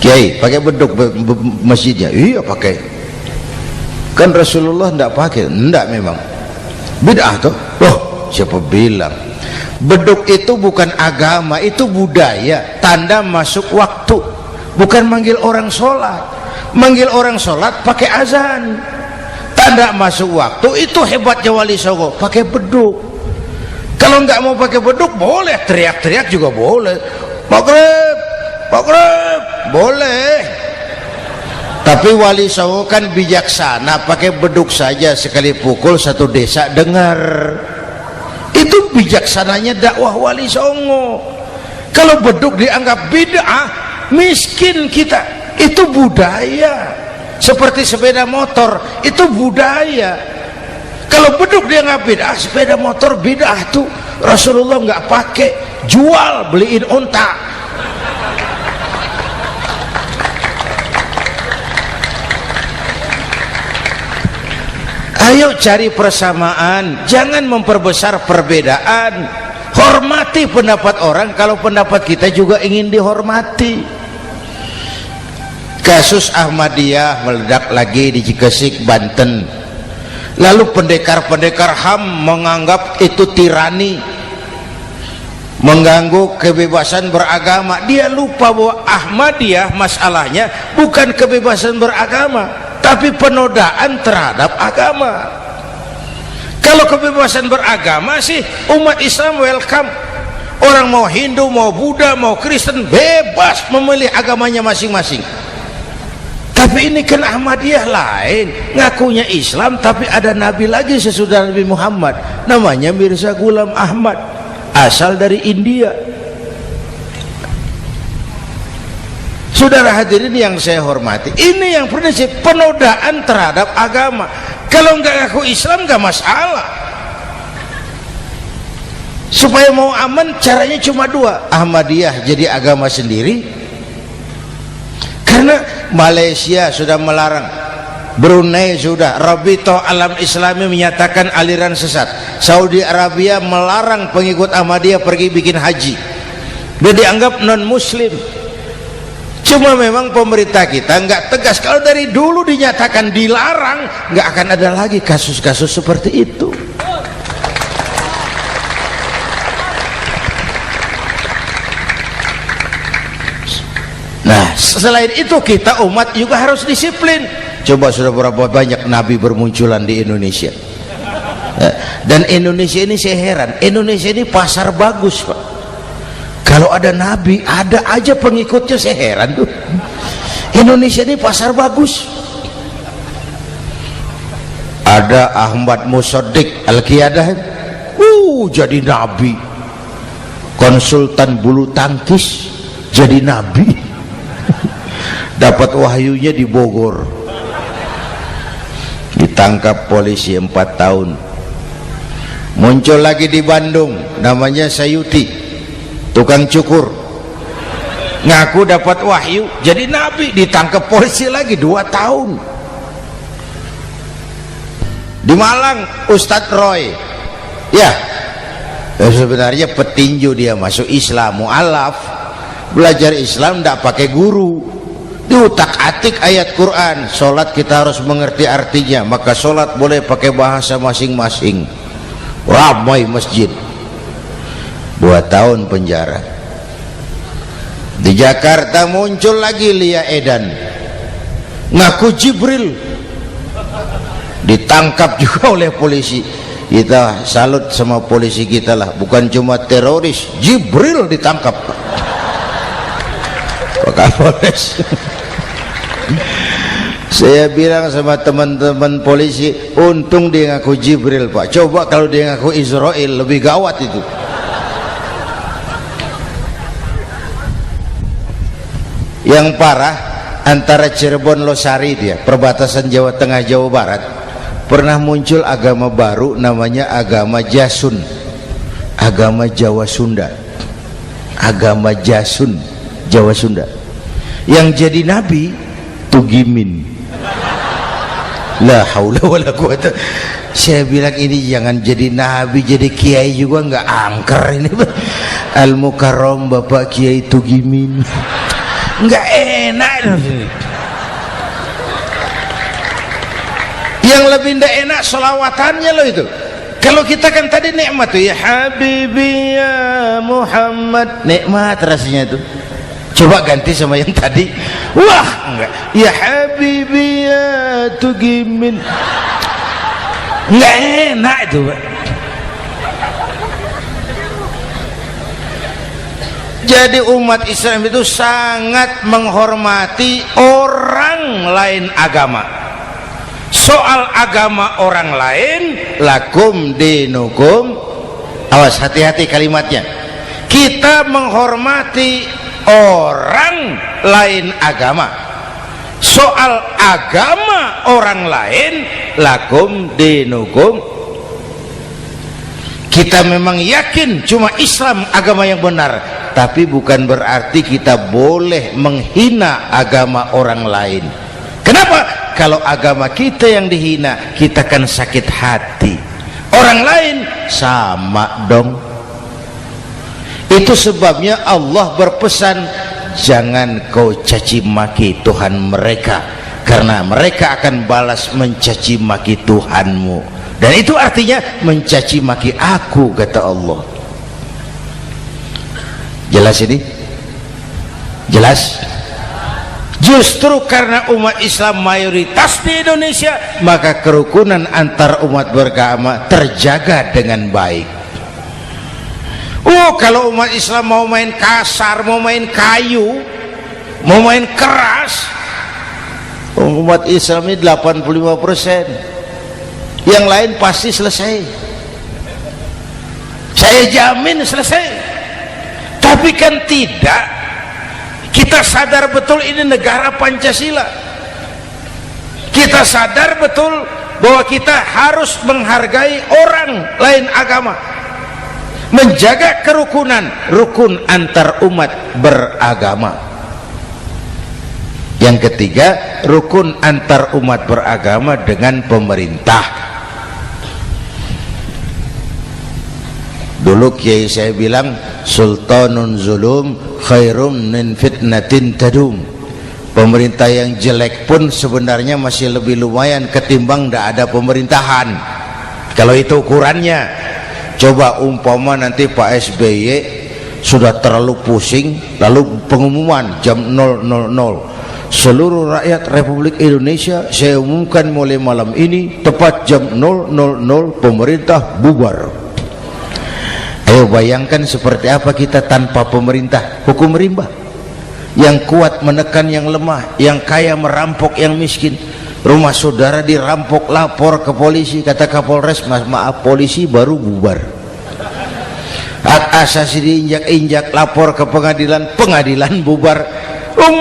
Kiai pakai beduk masjidnya. Iya pakai. Kan Rasulullah tidak pakai. Tidak memang bid'ah tuh. Oh, siapa bilang? Beduk itu bukan agama, itu budaya, tanda masuk waktu. Bukan manggil orang sholat. Manggil orang sholat pakai azan. Tanda masuk waktu, itu hebatnya Wali Songo, pakai beduk. Kalau nggak mau pakai beduk boleh, teriak-teriak juga boleh. Maghrib, maghrib, boleh. Tapi Wali Songo kan bijaksana, pakai beduk saja, sekali pukul satu desa dengar. Itu bijaksananya dakwah Wali Songo. Kalau beduk dianggap bid'ah, miskin kita. Itu budaya. Seperti sepeda motor, itu budaya. Kalau beduk dia nggak bid'ah, sepeda motor bid'ah tuh. Rasulullah nggak pakai, jual, beliin unta. Ayo cari persamaan, jangan memperbesar perbedaan. Hormati pendapat orang kalau pendapat kita juga ingin dihormati. Kasus Ahmadiyah meledak lagi di Cikesik, Banten. Lalu pendekar-pendekar HAM menganggap itu tirani, mengganggu kebebasan beragama. Dia lupa bahwa Ahmadiyah masalahnya bukan kebebasan beragama, tapi penodaan terhadap agama. Kalau kebebasan beragama sih umat Islam welcome. Orang mau Hindu, mau Buddha, mau Kristen bebas memilih agamanya masing-masing. Tapi ini kan Ahmadiyah lain, ngakunya Islam tapi ada nabi lagi sesudah Nabi Muhammad, namanya Mirza Ghulam Ahmad, asal dari India. Saudara hadirin yang saya hormati, ini yang prinsip penodaan terhadap agama. Kalau nggak ngaku Islam nggak masalah. Supaya mau aman caranya cuma dua, Ahmadiyah jadi agama sendiri. Karena Malaysia sudah melarang, Brunei sudah, Rabitoh Alam Islami menyatakan aliran sesat, Saudi Arabia melarang pengikut Ahmadiyah pergi bikin haji, dia dianggap non muslim. Cuma memang pemerintah kita nggak tegas. Kalau dari dulu dinyatakan dilarang, nggak akan ada lagi kasus-kasus seperti itu. Nah, selain itu kita umat juga harus disiplin. Coba sudah berapa banyak nabi bermunculan di Indonesia. Dan Indonesia ini saya heran, Indonesia ini pasar bagus, Pak. Kalau ada nabi, ada aja pengikutnya, saya heran tuh. Indonesia ini pasar bagus. Ada Ahmad Musaddiq Al-Qiyadah, jadi nabi. Konsultan bulu tangkis jadi nabi. Dapat wahyunya di Bogor, ditangkap polisi 4 tahun. Muncul lagi di Bandung, namanya Sayuti, tukang cukur, ngaku dapat wahyu jadi nabi, ditangkap polisi lagi 2 tahun. Di Malang Ustadz Roy, ya sebenarnya petinju, dia masuk Islam, mu'alaf, belajar Islam tidak pakai guru, diutak-atik ayat Quran. Sholat kita harus mengerti artinya, maka sholat boleh pakai bahasa masing-masing. Ramai masjid. 2 tahun penjara. Di Jakarta muncul lagi Lia Edan, ngaku Jibril, ditangkap juga oleh polisi. Kita salut sama polisi kita lah, bukan cuma teroris, Jibril ditangkap Pak Kapolres. Saya bilang sama teman-teman polisi, untung dia ngaku Jibril, Pak. Coba kalau dia ngaku Israel, lebih gawat itu. Yang parah, antara Cirebon Losari, dia perbatasan Jawa Tengah Jawa Barat, pernah muncul agama baru namanya agama Jasun, agama Jawa Sunda, agama Jasun Jawa Sunda. Yang jadi nabi Tugimin. La haula wala quwata. Saya bilang ini jangan jadi nabi, jadi kiai juga nggak angker ini. Al Mukarram Bapak Kiai Tugimin, nggak enak. Yang lebih ndak enak selawatannya loh itu. Kalau kita kan tadi nikmat tuh, ya Habibi ya Muhammad, nikmat rasanya itu. Coba ganti sama yang tadi, wah enggak, ya Habibi ya Tugimin, enggak enak itu, Pak. Jadi umat Islam itu sangat menghormati orang lain agama. Soal agama orang lain, lakum dinukum, awas hati-hati kalimatnya. Kita menghormati orang lain agama. Soal agama orang lain, lakum dinukum. Kita memang yakin cuma Islam agama yang benar, tapi bukan berarti kita boleh menghina agama orang lain. Kenapa? Kalau agama kita yang dihina, kita kan sakit hati. Orang lain sama dong. Itu sebabnya Allah berpesan, jangan kau caci maki Tuhan mereka, karena mereka akan balas mencaci maki Tuhanmu. Dan itu artinya mencaci maki aku, kata Allah. Jelas ini? Jelas? Justru karena umat Islam mayoritas di Indonesia, maka kerukunan antar umat beragama terjaga dengan baik. Kalau umat Islam mau main kasar, mau main kayu, mau main keras, umat Islam ini 85%, yang lain pasti selesai. Saya jamin selesai. Tapi kan tidak. Kita sadar betul ini negara Pancasila. Kita sadar betul bahwa kita harus menghargai orang lain agama, menjaga kerukunan, rukun antar umat beragama. Yang ketiga, rukun antar umat beragama dengan pemerintah. Dulu kiai saya bilang, sultanun zulum khairum min fitnatin tadum. Pemerintah yang jelek pun sebenarnya masih lebih lumayan ketimbang tidak ada pemerintahan, kalau itu ukurannya. Coba umpama nanti Pak SBY sudah terlalu pusing, lalu pengumuman jam 000, seluruh rakyat Republik Indonesia saya umumkan mulai malam ini tepat jam 000 pemerintah bubar. Ayo bayangkan seperti apa kita tanpa pemerintah. Hukum rimba, yang kuat menekan yang lemah, yang kaya merampok yang miskin. Rumah saudara dirampok, lapor ke polisi, kata Kapolres, maaf polisi baru bubar. Hak asasi diinjak-injak, lapor ke pengadilan, pengadilan bubar.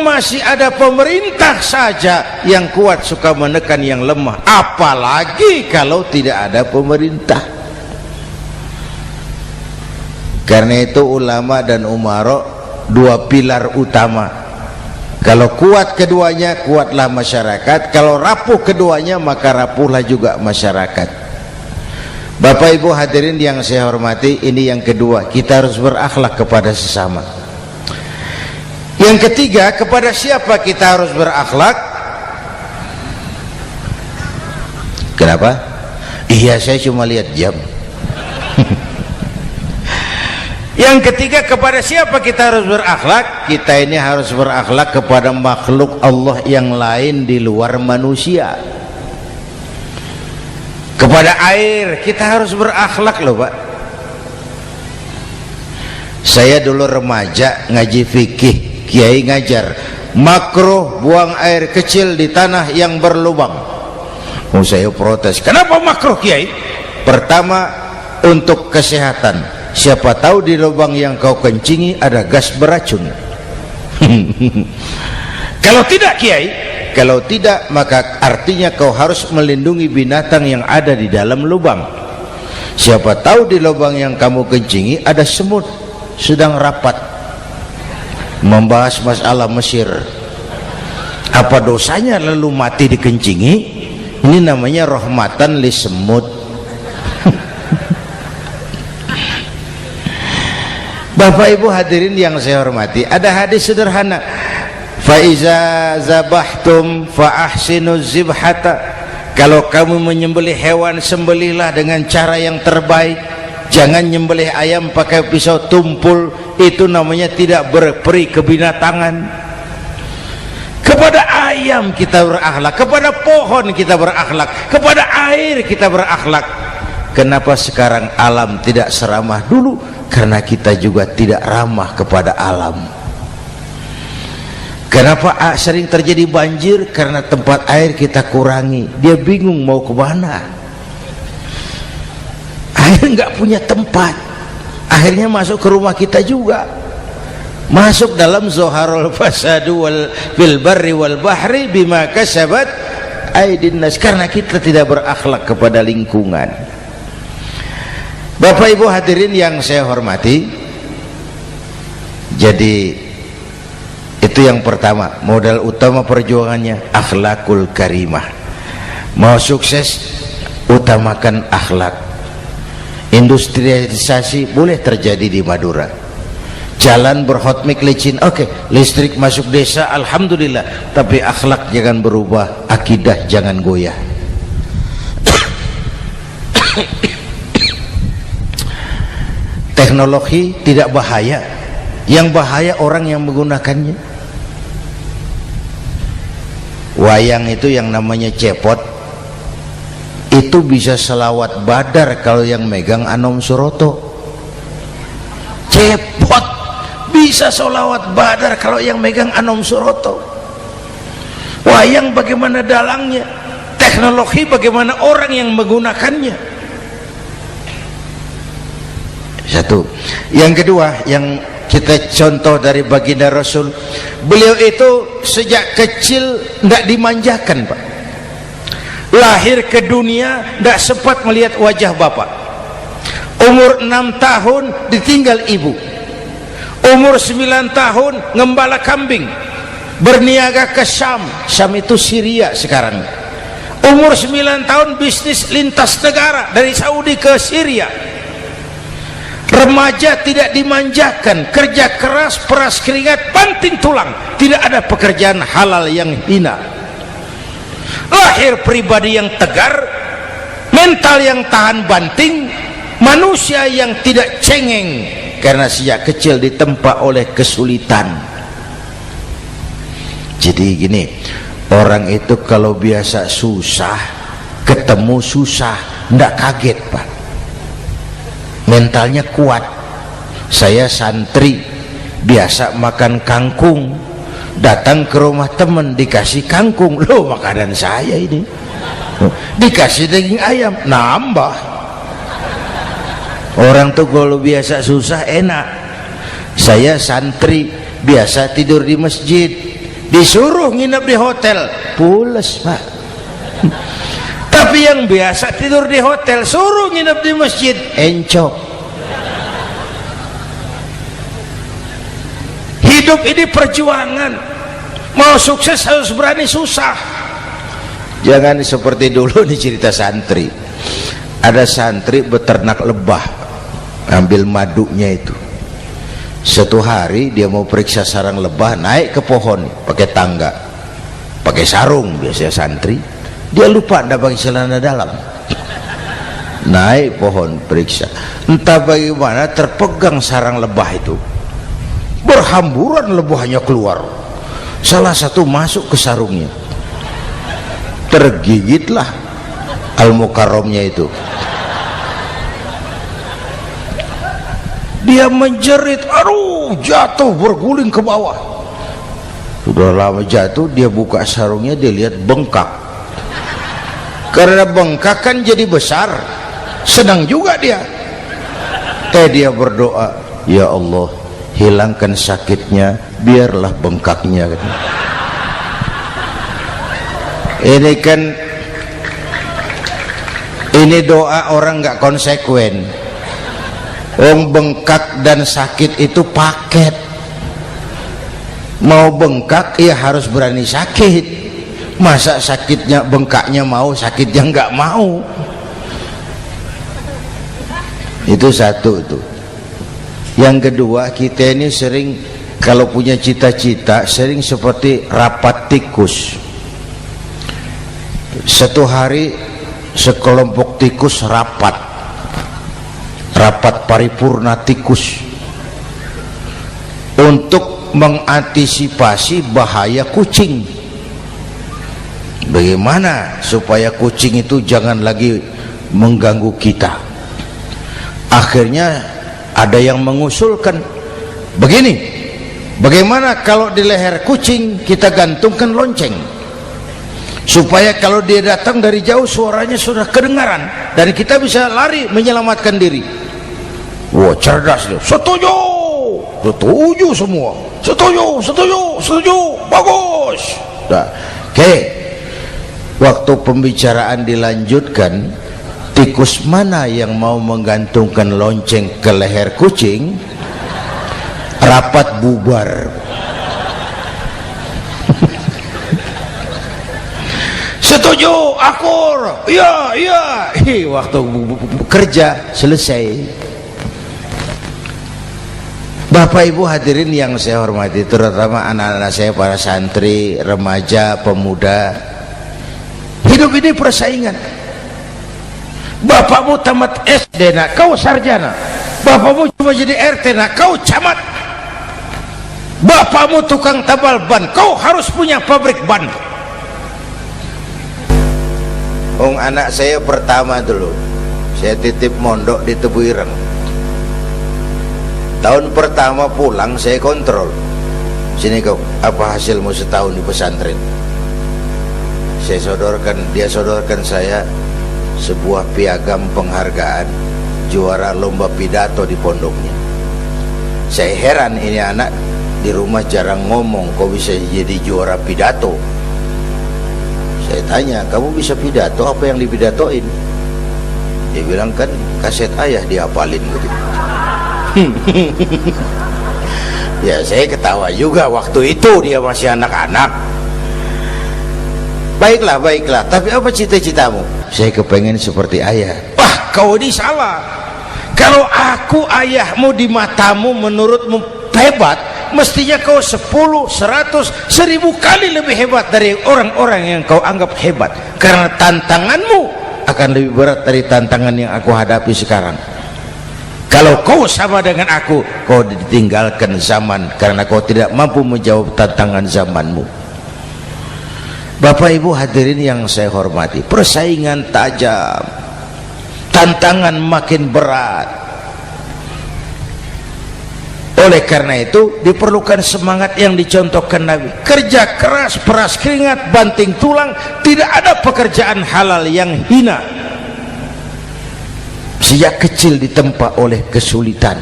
Masih ada pemerintah saja yang kuat suka menekan yang lemah, apalagi kalau tidak ada pemerintah. Karena itu ulama dan umara dua pilar utama. Kalau kuat keduanya, kuatlah masyarakat. Kalau rapuh keduanya, maka rapuhlah juga masyarakat. Bapak Ibu hadirin yang saya hormati, ini yang kedua, kita harus berakhlak kepada sesama. Yang ketiga, kepada siapa kita harus berakhlak? Kenapa? Iya, saya cuma lihat jam. Yang ketiga, kepada siapa kita harus berakhlak? Kita ini harus berakhlak kepada makhluk Allah yang lain di luar manusia. Kepada air kita harus berakhlak loh Pak. Saya dulu remaja ngaji fikih, kiai ngajar makruh buang air kecil di tanah yang berlubang. Saya protes, kenapa makruh kiai? Pertama, untuk kesehatan, siapa tahu di lubang yang kau kencingi ada gas beracun. Kalau tidak kiai, kalau tidak maka artinya kau harus melindungi binatang yang ada di dalam lubang. Siapa tahu di lubang yang kamu kencingi ada semut sedang rapat membahas masalah Mesir. Apa dosanya lalu mati dikencingi? Ini namanya rahmatan li semut. Bapak Ibu hadirin yang saya hormati, ada hadis sederhana, fa iza zabahtum fa ahsinu zibhata. Kalau kamu menyembelih hewan, sembelihlah dengan cara yang terbaik. Jangan nyembelih ayam pakai pisau tumpul, itu namanya tidak berperi kebinatangan. Kepada ayam kita berakhlak, kepada pohon kita berakhlak, kepada air kita berakhlak. Kenapa sekarang alam tidak seramah dulu? Karena kita juga tidak ramah kepada alam. Kenapa sering terjadi banjir? Karena tempat air kita kurangi. Dia bingung mau ke mana. Air nggak punya tempat. Akhirnya masuk ke rumah kita juga. Masuk dalam zoharul fasadu fil barri wal bahri bima kasabat aydin nas. Karena kita tidak berakhlak kepada lingkungan. Bapak Ibu hadirin yang saya hormati, jadi itu yang pertama, modal utama perjuangannya akhlakul karimah. Mau sukses, utamakan akhlak. Industrialisasi boleh terjadi di Madura, jalan berhotmik licin, oke, listrik masuk desa, alhamdulillah, tapi akhlak jangan berubah, akidah jangan goyah. Teknologi tidak bahaya, yang bahaya orang yang menggunakannya. Wayang itu yang namanya cepot, itu bisa selawat badar kalau yang megang Anom Suroto. Cepot bisa selawat badar kalau yang megang Anom Suroto. Wayang bagaimana dalangnya, teknologi bagaimana orang yang menggunakannya. Satu. Yang kedua, yang kita contoh dari baginda Rasul, beliau itu sejak kecil tidak dimanjakan Pak. Lahir ke dunia tidak sempat melihat wajah bapak. Umur 6 tahun ditinggal ibu. Umur 9 tahun ngembala kambing. berniaga ke Syam. Syam itu Syria sekarang. Umur 9 tahun bisnis lintas negara dari Saudi ke Syria. Remaja tidak dimanjakan, kerja keras, peras keringat, banting tulang, tidak ada pekerjaan halal yang hina. Lahir pribadi yang tegar, mental yang tahan banting, manusia yang tidak cengeng karena sejak kecil ditempa oleh kesulitan. Jadi gini, orang itu kalau biasa susah, ketemu susah, ndak kaget Pak, mentalnya kuat. Saya santri biasa makan kangkung, datang ke rumah teman dikasih kangkung, loh makanan saya ini, dikasih daging ayam, nambah. Orang tuh kalau biasa susah enak. Saya santri biasa tidur di masjid, disuruh nginep di hotel, pules Pak. Tapi yang biasa tidur di hotel suruh nginep di masjid, encok. Hidup ini perjuangan, mau sukses harus berani susah. Jangan seperti dulu nih cerita santri. Ada santri beternak lebah, ambil madunya itu. Satu hari dia mau periksa sarang lebah, naik ke pohon pakai tangga, pakai sarung biasanya santri. Dia lupa ndak pakai celana dalam. Naik pohon periksa, entah bagaimana terpegang sarang lebah itu, berhamburan lebahnya keluar. Salah satu masuk ke sarungnya, tergigitlah Al-Mukarramnya itu. Dia menjerit, aduh, jatuh berguling ke bawah. Sudah lama jatuh, dia buka sarungnya, dia lihat bengkak. Karena bengkak kan jadi besar, senang juga dia. Dia berdoa, ya Allah, hilangkan sakitnya, biarlah bengkaknya. Ini doa orang nggak konsekuen. Bengkak dan sakit itu paket. Mau bengkak ya harus berani sakit. Masa sakitnya bengkaknya mau, sakitnya nggak mau. Itu satu tuh. Yang kedua, kita ini sering kalau punya cita-cita sering seperti rapat tikus. Satu hari sekelompok tikus rapat paripurna tikus untuk mengantisipasi bahaya kucing. Bagaimana supaya kucing itu jangan lagi mengganggu kita? Akhirnya ada yang mengusulkan begini, bagaimana kalau di leher kucing kita gantungkan lonceng, supaya kalau dia datang dari jauh suaranya sudah kedengaran dan kita bisa lari menyelamatkan diri. Wah, cerdas dia. Setuju semua. Setuju, bagus. Nah, oke. Waktu pembicaraan dilanjutkan, tikus mana yang mau menggantungkan lonceng ke leher kucing? Rapat bubar. Setuju, akur. Iya. Waktu kerja selesai. Bapak Ibu hadirin yang saya hormati, terutama anak-anak saya, para santri, remaja, pemuda. Hidup ini persaingan. Bapakmu tamat SD, nak kau sarjana. Bapakmu cuma jadi RT, nak kau camat. Bapakmu tukang tabal ban, kau harus punya pabrik ban. Anak saya pertama dulu, saya titip mondok di Tebu Ireng. Tahun pertama pulang saya kontrol, sini kau, apa hasilmu setahun di pesantren? Dia sodorkan saya sebuah piagam penghargaan juara lomba pidato di pondoknya. Saya heran, ini anak di rumah jarang ngomong, kok bisa jadi juara pidato? Saya tanya, kamu bisa pidato, apa yang dipidatoin? Dia bilang, kan kaset ayah dihafalin gitu. Ya saya ketawa juga, waktu itu dia masih anak-anak. Baiklah, tapi apa cita-citamu? Saya kepengen seperti ayah. Wah, kau ini salah. Kalau aku ayahmu di matamu menurutmu hebat, mestinya kau 10, 100, 1000 kali lebih hebat dari orang-orang yang kau anggap hebat, karena tantanganmu akan lebih berat dari tantangan yang aku hadapi sekarang. Kalau kau sama dengan aku, kau ditinggalkan zaman karena kau tidak mampu menjawab tantangan zamanmu. Bapak Ibu hadirin yang saya hormati, persaingan tajam, tantangan makin berat. Oleh karena itu diperlukan semangat yang dicontohkan Nabi. Kerja keras, peras keringat, banting tulang. Tidak ada pekerjaan halal yang hina. Sejak kecil ditempa oleh kesulitan.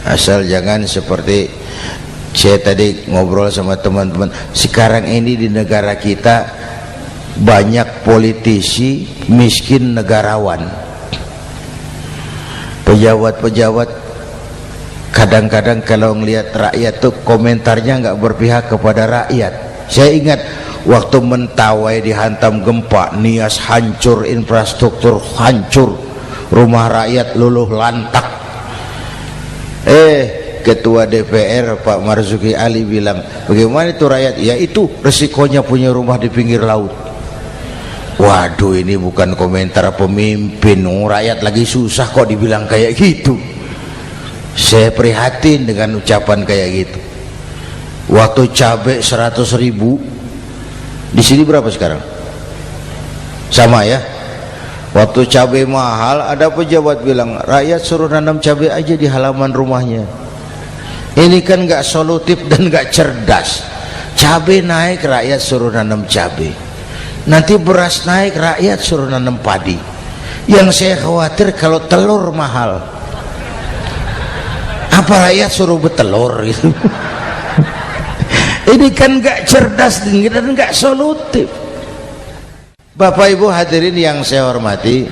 Asal jangan seperti saya tadi ngobrol sama teman-teman, sekarang ini di negara kita banyak politisi miskin negarawan. Pejabat-pejabat kadang-kadang kalau ngelihat rakyat tuh komentarnya nggak berpihak kepada rakyat. Saya ingat waktu Mentawai dihantam gempa, Nias hancur, infrastruktur hancur, rumah rakyat luluh lantak. Ketua DPR Pak Marzuki Ali bilang, bagaimana itu rakyat? Ya itu resikonya punya rumah di pinggir laut. Waduh, ini bukan komentar pemimpin, rakyat lagi susah kok dibilang kayak gitu. Saya prihatin dengan ucapan kayak gitu. Waktu cabai 100.000, di sini berapa sekarang? Sama ya. Waktu cabai mahal, ada pejabat bilang rakyat suruh nanam cabai aja di halaman rumahnya. Ini kan nggak solutif dan nggak cerdas. Cabai naik, rakyat suruh nanam cabai. Nanti beras naik, rakyat suruh nanam padi. Yang saya khawatir kalau telur mahal, apa rakyat suruh betelur gitu? Ini kan nggak cerdas dan nggak solutif. Bapak Ibu hadirin yang saya hormati,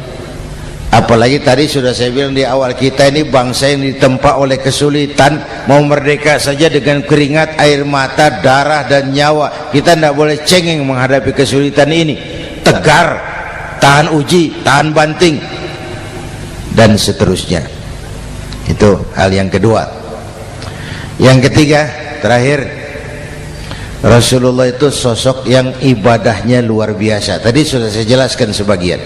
apalagi tadi sudah saya bilang di awal, kita ini bangsa yang ditempa oleh kesulitan. Mau merdeka saja dengan keringat, air mata, darah dan nyawa. Kita tidak boleh cengeng menghadapi kesulitan ini. Tegar, tahan uji, tahan banting, dan seterusnya. Itu hal yang kedua. Yang ketiga, terakhir, Rasulullah itu sosok yang ibadahnya luar biasa. Tadi sudah saya jelaskan sebagian.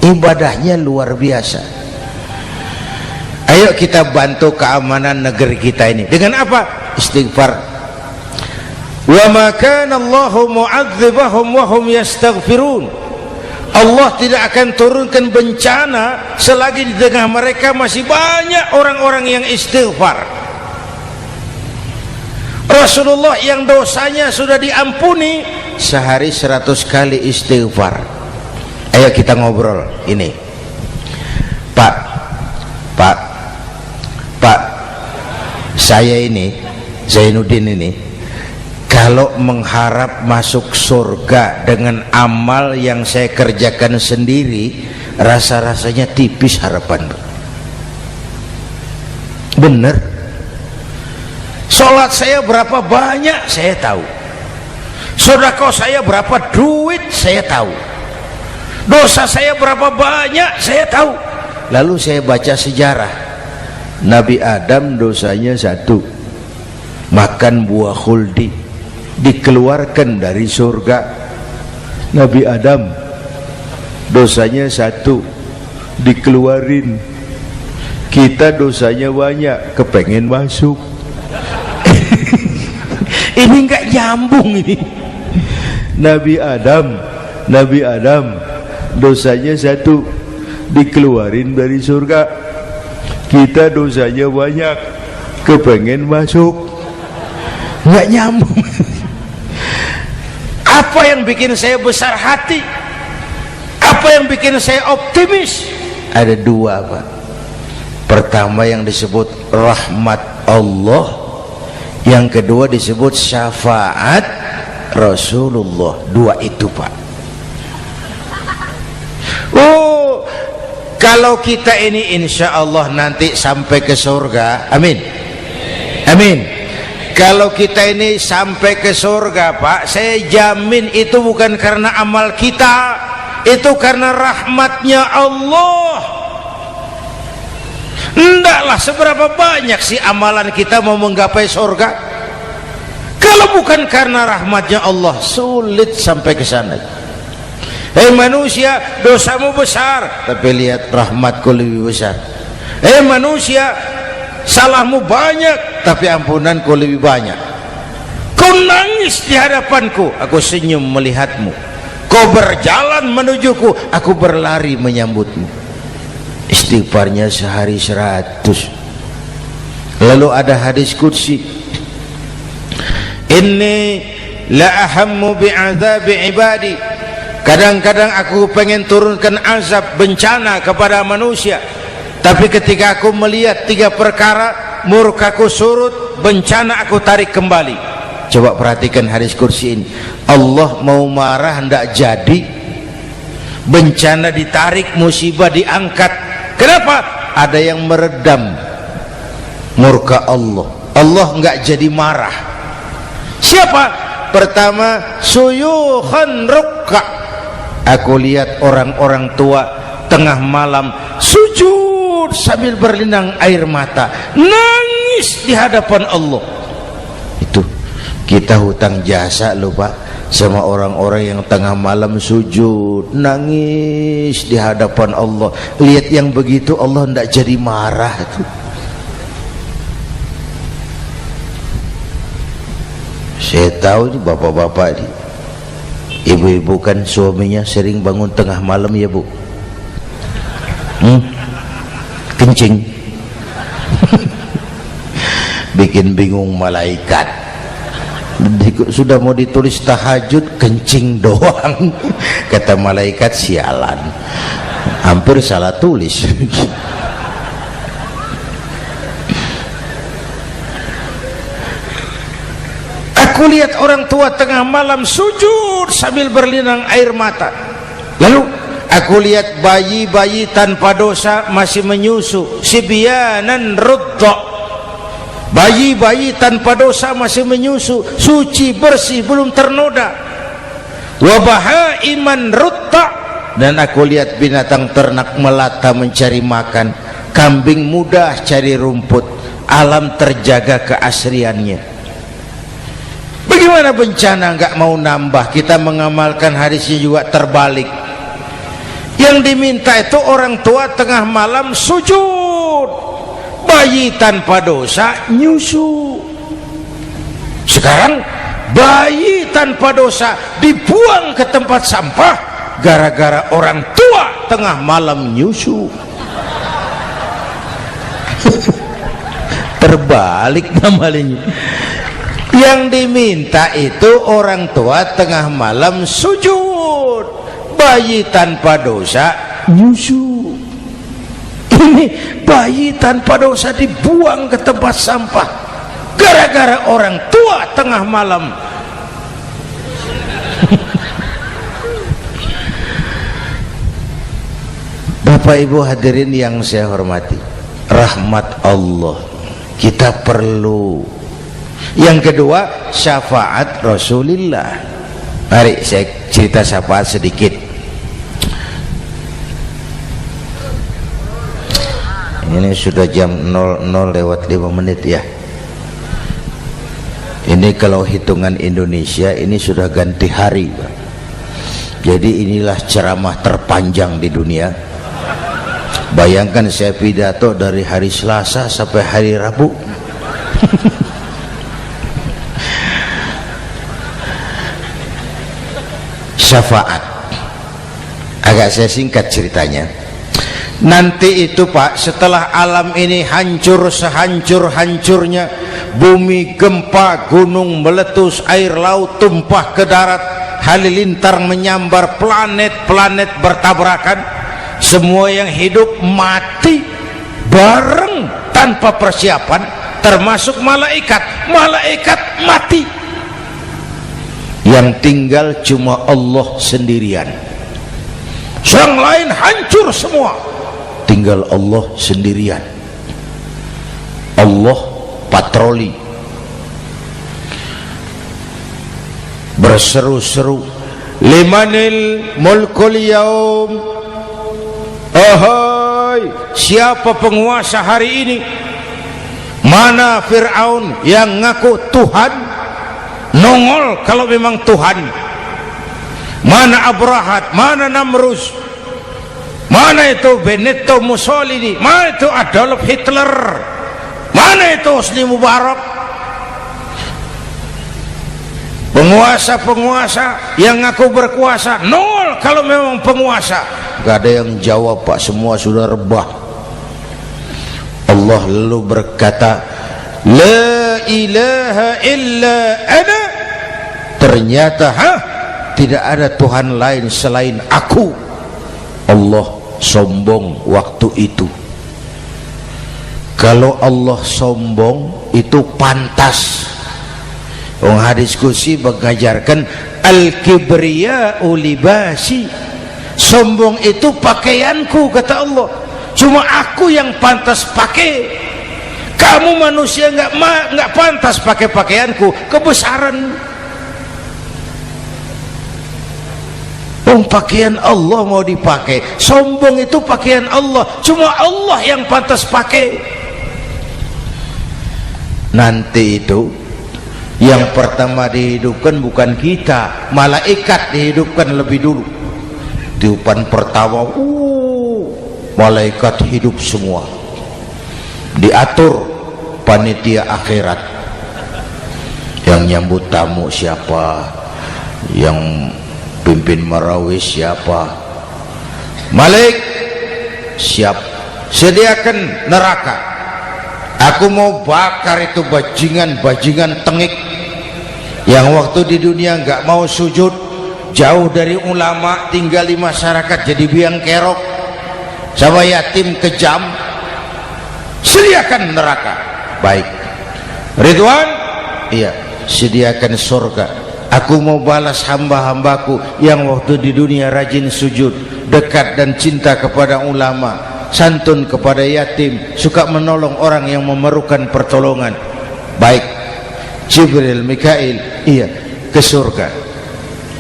Ibadahnya luar biasa. Ayo kita bantu keamanan negeri kita ini. Dengan apa? Istighfar. Wa ma kana Allahu mu'adzibahum wa hum yastaghfirun. Allah tidak akan turunkan bencana selagi di tengah mereka masih banyak orang-orang yang istighfar. Rasulullah yang dosanya sudah diampuni sehari 100 kali istighfar. Ayo kita ngobrol ini. Pak, saya ini Zainuddin ini, kalau mengharap masuk surga dengan amal yang saya kerjakan sendiri, rasa-rasanya tipis harapan. Bener. Sholat saya berapa banyak saya tahu, sedekah saya berapa duit saya tahu, dosa saya berapa banyak saya tahu. Lalu saya baca sejarah, Nabi Adam dosanya 1, makan buah khuldi, dikeluarkan dari surga. Nabi Adam dosanya 1, dikeluarin. Kita dosanya banyak, kepengen masuk. Ini enggak nyambung ini. Nabi Adam dosanya 1, dikeluarin dari surga. Kita dosanya banyak, kepengen masuk. Enggak nyambung. Apa yang bikin saya besar hati? Apa yang bikin saya optimis? Ada 2, Pak. Pertama yang disebut rahmat Allah, yang kedua disebut syafaat Rasulullah. 2 itu, Pak. Oh, kalau kita ini insya Allah nanti sampai ke surga, amin, Amin. Kalau kita ini sampai ke surga Pak, saya jamin itu bukan karena amal kita, itu karena rahmatnya Allah. Ndaklah seberapa banyak sih amalan kita mau menggapai surga. Kalau bukan karena rahmatnya Allah, sulit sampai ke sana. Hei manusia, dosamu besar, tapi lihat rahmatku lebih besar. Hei manusia, salahmu banyak, tapi ampunanku lebih banyak. Kau nangis di hadapanku, aku senyum melihatmu. Kau berjalan menujuku, aku berlari menyambutmu. Istighfarnya sehari 100. Lalu ada hadis qudsi, inni la ahammu bi'adzabi ibadi. Kadang-kadang aku pengen turunkan azab, bencana kepada manusia, tapi ketika aku melihat 3 perkara, murkaku surut, bencana aku tarik kembali. Coba perhatikan hadis kursi ini. Allah mau marah hendak jadi, bencana ditarik, musibah diangkat. Kenapa? Ada yang meredam murka Allah. Allah enggak jadi marah. Siapa? Pertama, suyukhan rukka. Aku lihat orang-orang tua tengah malam sujud sambil berlinang air mata, nangis di hadapan Allah. Itu kita hutang jasa loh Pak sama orang-orang yang tengah malam sujud nangis di hadapan Allah. Lihat yang begitu Allah tidak jadi marah tuh. Saya tahu nih bapak-bapak nih, ibu-ibu kan suaminya sering bangun tengah malam ya Bu, kencing bikin bingung malaikat. Sudah mau ditulis tahajud, kencing doang. Kata malaikat, sialan, hampir salah tulis. Aku lihat orang tua tengah malam sujud sambil berlinang air mata. Lalu aku lihat bayi-bayi tanpa dosa masih menyusu, sibyanan rudda. Bayi-bayi tanpa dosa masih menyusu, suci bersih, belum ternoda. Wa bahaiman rudda. Dan aku lihat binatang ternak melata mencari makan, kambing mudah cari rumput, alam terjaga keasriannya. Bagaimana bencana nggak mau nambah? Kita mengamalkan hadisnya juga terbalik. Yang diminta itu orang tua tengah malam sujud, bayi tanpa dosa nyusu. Sekarang bayi tanpa dosa dibuang ke tempat sampah gara-gara orang tua tengah malam nyusu. Terbalik namanya. Yang diminta itu orang tua tengah malam sujud, bayi tanpa dosa nyusu. Ini bayi tanpa dosa dibuang ke tempat sampah gara-gara orang tua tengah malam. Bapak Ibu hadirin yang saya hormati, rahmat Allah kita perlu. Yang kedua, syafaat Rasulullah. Mari saya cerita syafaat sedikit. Ini sudah jam 00:05 ya. Ini kalau hitungan Indonesia ini sudah ganti hari, Pak. Jadi inilah ceramah terpanjang di dunia. Bayangkan saya pidato dari hari Selasa sampai hari Rabu. Syafaat agak saya singkat ceritanya. Nanti itu Pak, setelah alam ini hancur sehancur-hancurnya, bumi gempa, gunung meletus, air laut tumpah ke darat, halilintar menyambar, planet-planet bertabrakan, semua yang hidup mati bareng tanpa persiapan, termasuk malaikat mati. Yang tinggal cuma Allah sendirian. Yang lain hancur semua, tinggal Allah sendirian. Allah patroli, berseru-seru, limanil mulkul yaum, ahai siapa penguasa hari ini? Mana Fir'aun yang ngaku Tuhan, nongol kalau memang Tuhan. Mana Abrahat, mana Namrus, mana itu Benito Mussolini, mana itu Adolf Hitler, mana itu Hosni Mubarak. Penguasa-penguasa yang ngaku berkuasa, nongol kalau memang penguasa. Gak ada yang jawab Pak, semua sudah rebah. Allah lalu berkata, la ilaha illa ana. Ternyata tidak ada Tuhan lain selain aku. Allah sombong waktu itu. Kalau Allah sombong itu pantas. Hadis qudsi mengajarkan al-kibriya'u libasi, sombong itu pakaianku, kata Allah. Cuma aku yang pantas pakai. Kamu manusia nggak pantas pakai pakaianku, kebesaran. Pakaian Allah mau dipakai, sombong itu pakaian Allah, cuma Allah yang pantas pakai. Nanti itu yang pertama dihidupkan bukan kita, malaikat dihidupkan lebih dulu. Tiupan pertama, malaikat hidup semua, diatur panitia akhirat. Yang nyambut tamu siapa, yang pimpin marawis siapa. Malik siap, sediakan neraka, aku mau bakar itu bajingan tengik yang waktu di dunia nggak mau sujud, jauh dari ulama, tinggal di masyarakat jadi biang kerok, sama yatim kejam. Sediakan neraka. Baik Ridwan, iya, sediakan surga. Aku mau balas hamba-hambaku yang waktu di dunia rajin sujud, dekat dan cinta kepada ulama, santun kepada yatim, suka menolong orang yang memerlukan pertolongan. Baik Jibril, Mikail, iya, ke surga.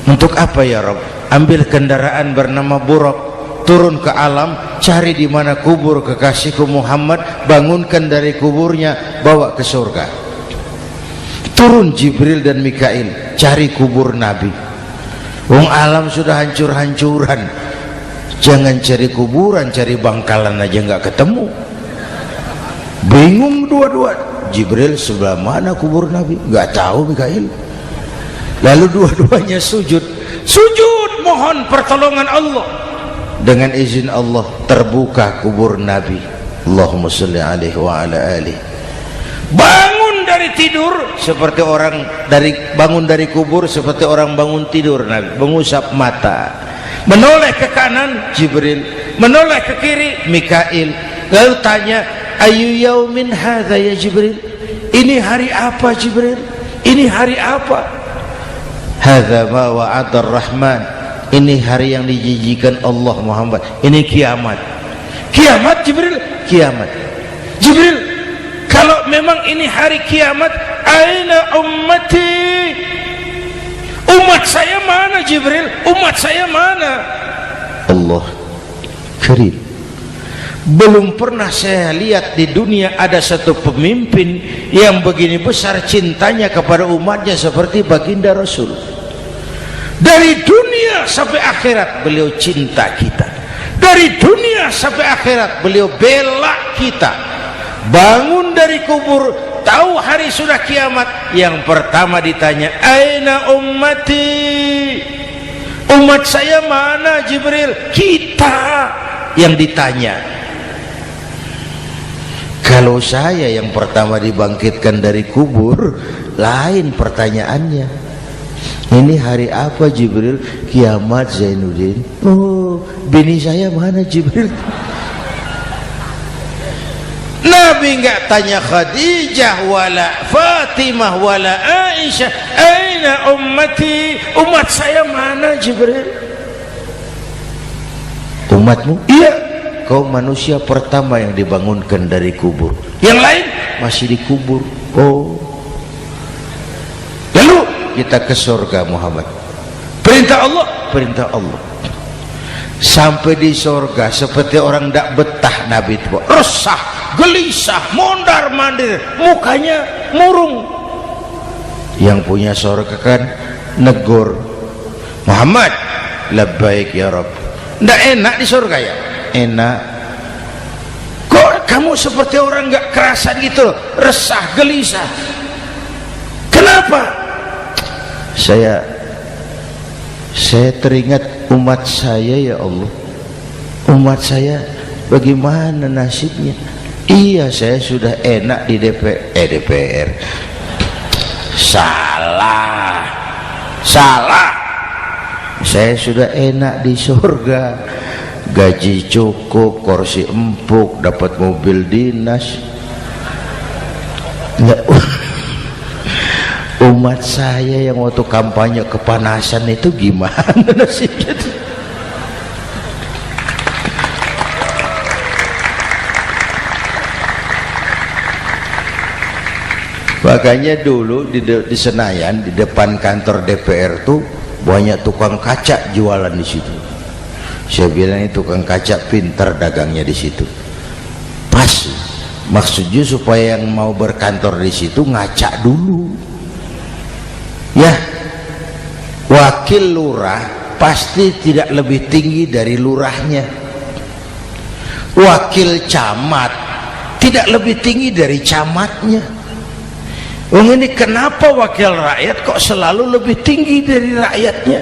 Untuk apa ya Rabb? Ambil kendaraan bernama Buraq, turun ke alam, cari di mana kubur kekasihku Muhammad, bangunkan dari kuburnya, bawa ke surga. Turun Jibril dan Mikail, cari kubur Nabi. Alam sudah hancur-hancuran, jangan cari kuburan, cari bangkalan aja nggak ketemu. Bingung dua-dua. Jibril, sebelah mana kubur Nabi? Nggak tahu Mikail. Lalu dua-duanya sujud mohon pertolongan Allah. Dengan izin Allah terbuka kubur Nabi. Allahumma sholli alaihi wa ala alihi. Bangun dari tidur seperti orang bangun dari kubur seperti orang bangun tidur. Nabi mengusap mata, menoleh ke kanan Jibril, menoleh ke kiri Mikail, lalu tanya, ayu yaumin hadza ya Jibril, ini hari apa Jibril, ini hari apa? Hadza ma wa'ada ar-Rahman, ini hari yang dijanjikan Allah Muhammad, ini kiamat. Kiamat Jibril, kiamat. Jibril, kalau memang ini hari kiamat, aina ummati, umat saya mana Jibril, umat saya mana? Allah karim, belum pernah saya lihat di dunia ada satu pemimpin yang begini besar cintanya kepada umatnya seperti baginda Rasul. Dari dunia sampai akhirat beliau cinta kita, dari dunia sampai akhirat beliau bela kita. Bangun dari kubur, tahu hari sudah kiamat, yang pertama ditanya, aina ummati, umat saya mana Jibril? Kita yang ditanya. Kalau saya yang pertama dibangkitkan dari kubur, lain pertanyaannya. Ini hari apa Jibril? Kiamat Zainuddin. Oh, bini saya mana Jibril? Nabi enggak tanya Khadijah wala Fatimah wala Aisyah, aina ummati, umat saya mana Jibril? Umatmu? Iya, kau manusia pertama yang dibangunkan dari kubur, yang lain masih dikubur. Oh, lalu kita ke surga Muhammad. Perintah Allah, perintah Allah. Sampai di surga seperti orang tidak betah Nabi itu, resah, gelisah, mondar mandir, mukanya murung. Yang punya surga kan negur, Muhammad, labbaik ya Rabb. Tidak enak di surga ya? Enak. Kok kamu seperti orang nggak kerasan gitu loh, resah, gelisah? Kenapa? Saya teringat umat saya ya Allah. Umat saya bagaimana nasibnya? Iya, saya sudah enak di DPR. Salah. Saya sudah enak di surga, gaji cukup, kursi empuk, dapat mobil dinas. Nggak. Umat saya yang waktu kampanye kepanasan itu gimana nasibnya? Makanya dulu di Senayan, di depan kantor DPR tuh banyak tukang kaca jualan di situ. Saya bilang ini tukang kaca pintar dagangnya di situ. Pas, maksudnya supaya yang mau berkantor di situ ngaca dulu. Ya, wakil lurah pasti tidak lebih tinggi dari lurahnya. Wakil camat tidak lebih tinggi dari camatnya. Ini kenapa wakil rakyat kok selalu lebih tinggi dari rakyatnya?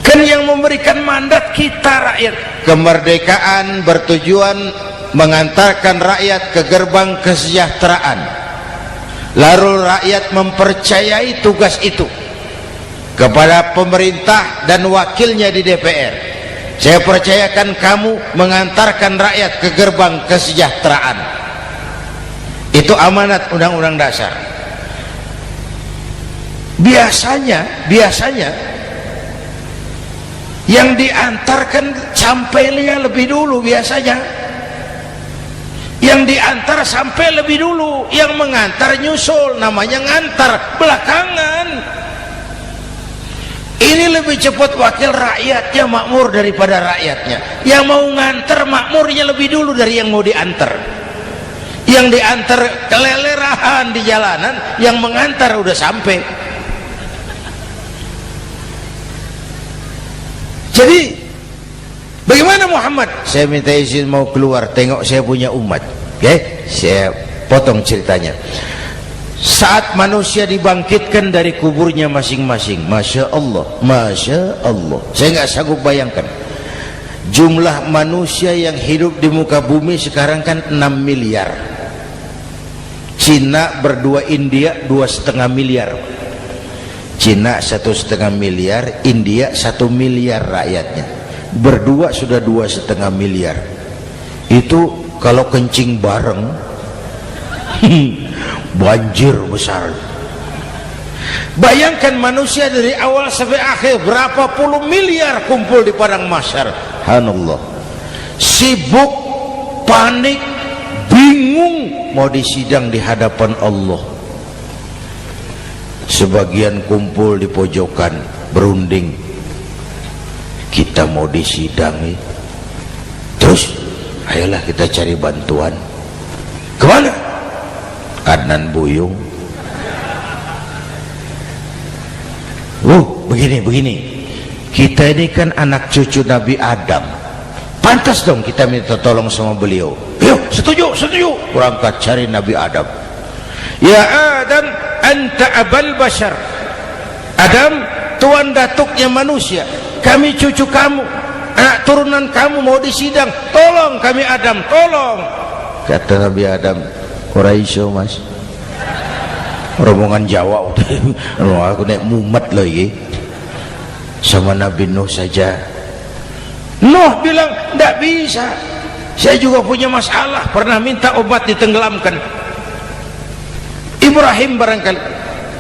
Kan yang memberikan mandat kita rakyat. Kemerdekaan bertujuan mengantarkan rakyat ke gerbang kesejahteraan. Lalu rakyat mempercayai tugas itu kepada pemerintah dan wakilnya di DPR. Saya percayakan kamu mengantarkan rakyat ke gerbang kesejahteraan. Itu amanat undang-undang dasar. Biasanya yang diantarkan sampainya lebih dulu biasanya. Yang diantar sampai lebih dulu, yang mengantar nyusul, namanya ngantar belakangan. Ini lebih cepat wakil rakyatnya makmur daripada rakyatnya. Yang mau nganter makmurnya lebih dulu dari yang mau diantar. Yang diantar kelelerahan di jalanan, yang mengantar udah sampai. Jadi bagaimana Muhammad? Saya minta izin mau keluar, tengok saya punya umat. Oke, saya potong ceritanya. Saat manusia dibangkitkan dari kuburnya masing-masing, Masya Allah, Masya Allah, saya nggak sanggup bayangkan jumlah manusia yang hidup di muka bumi sekarang kan 6 miliar. Cina berdua, India 2,5 miliar. Cina 1,5 miliar, India 1 miliar rakyatnya. Berdua sudah 2,5 miliar. Itu kalau kencing bareng banjir besar. Bayangkan manusia dari awal sampai akhir berapa puluh miliar kumpul di padang mahsyar. Subhanallah. Sibuk, panik, bingung mau disidang di hadapan Allah. Sebagian kumpul di pojokan berunding, kita mau disidangi. Terus ayolah kita cari bantuan. Kemana? Adnan Buyung. Begini. Kita ini kan anak cucu Nabi Adam. Pantas dong kita minta tolong sama beliau. Yuk, setuju. Berangkat cari Nabi Adam. Ya Adam, anta abal bashar. Adam, tuan datuknya manusia. Kami cucu kamu, anak turunan kamu mau disidang. Tolong kami Adam, tolong. Kata Nabi Adam, ora iso mas, rombongan Jawa aku naik mumet lagi sama Nabi Nuh saja. Nuh bilang tidak bisa, saya juga punya masalah, pernah minta obat ditenggelamkan. Ibrahim barangkali.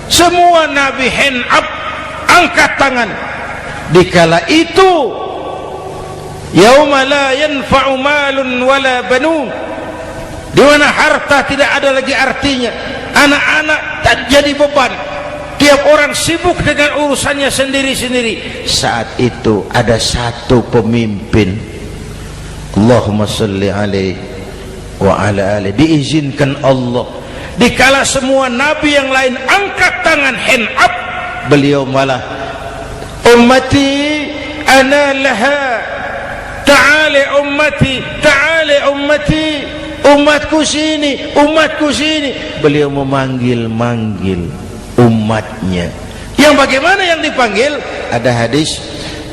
Semua Nabi hand up, angkat tangan. Dikala itu yauma la yanfa'u malun wala banun, di mana harta tidak ada lagi artinya, anak-anak tak jadi beban, tiap orang sibuk dengan urusannya sendiri-sendiri. Saat itu ada satu pemimpin, Allahumma salli alaihi wa ala alihi, diizinkan Allah, dikala semua nabi yang lain angkat tangan hand up, beliau malah ummati ana laha, ta'ali ummati, ta'ali ummati, umatku sini, umatku sini. Beliau memanggil-manggil umatnya. Yang bagaimana yang dipanggil? Ada hadis,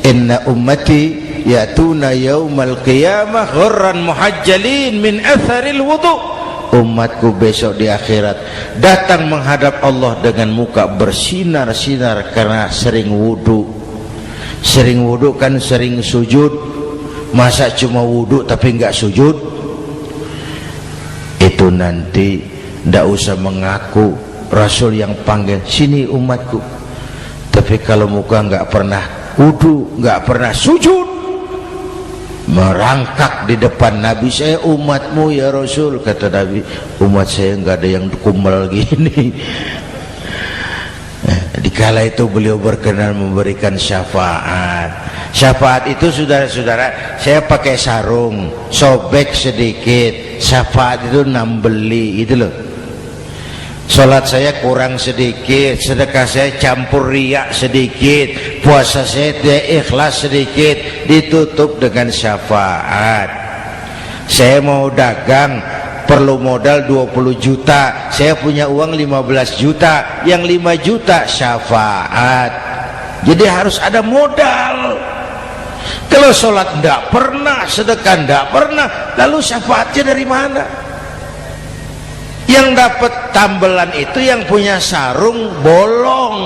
inna ummati ya'tuna yaumal qiyamah ghurran muhajjalin min atharil wudu. Umatku besok di akhirat datang menghadap Allah dengan muka bersinar-sinar karena sering wudu. Sering wudu kan sering sujud. Masa cuma wudu tapi enggak sujud? Itu nanti ndak usah mengaku Rasul yang panggil, sini umatku. Tapi kalau muka enggak pernah wudu, enggak pernah sujud, merangkak di depan Nabi, saya umatmu ya Rasul. Kata Nabi, umat saya enggak ada yang kumbal gini. Dikala itu beliau berkenan memberikan syafaat. Syafaat itu saudara-saudara, saya pakai sarung, sobek sedikit. Syafaat itu nambeli, itu loh. Salat saya kurang sedikit, sedekah saya campur riak sedikit, puasa saya tidak ikhlas sedikit, ditutup dengan syafaat. Saya mau dagang, perlu modal 20 juta, saya punya uang 15 juta, yang 5 juta syafaat. Jadi harus ada modal. Kalau sholat tidak pernah, sedekah tidak pernah, lalu syafaatnya dari mana? Yang dapat tambelan itu yang punya sarung bolong,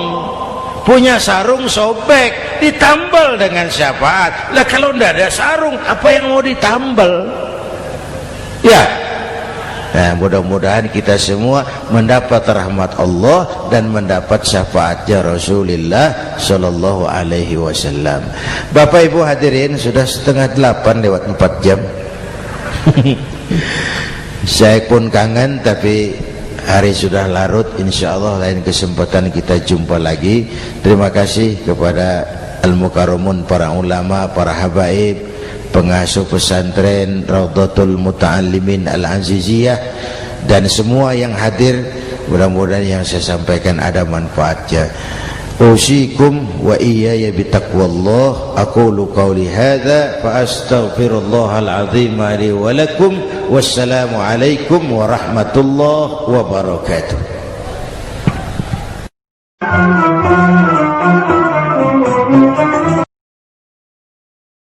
punya sarung sobek, ditambal dengan syafaat. Lah kalau tidak ada sarung, apa yang mau ditambal? Ya. Nah, mudah-mudahan kita semua mendapat rahmat Allah dan mendapat syafaatnya Rasulullah Sallallahu Alaihi Wasallam. Bapak Ibu hadirin, sudah 7:30 lewat 4 jam. Saya pun kangen, tapi hari sudah larut. Insya Allah lain kesempatan kita jumpa lagi. Terima kasih kepada Al-Mukarramun, para ulama, para habaib, pengasuh pesantren Raudhatul Muta'allimin Al-Aziziyah, dan semua yang hadir. Mudah-mudahan yang saya sampaikan ada manfaatnya. Usikum wa iyaya bitaqwallah. Aqulu qawli hadza fa astaghfirullahal azim li wa lakum. Wassalamu alaikum warahmatullahi wabarakatuh.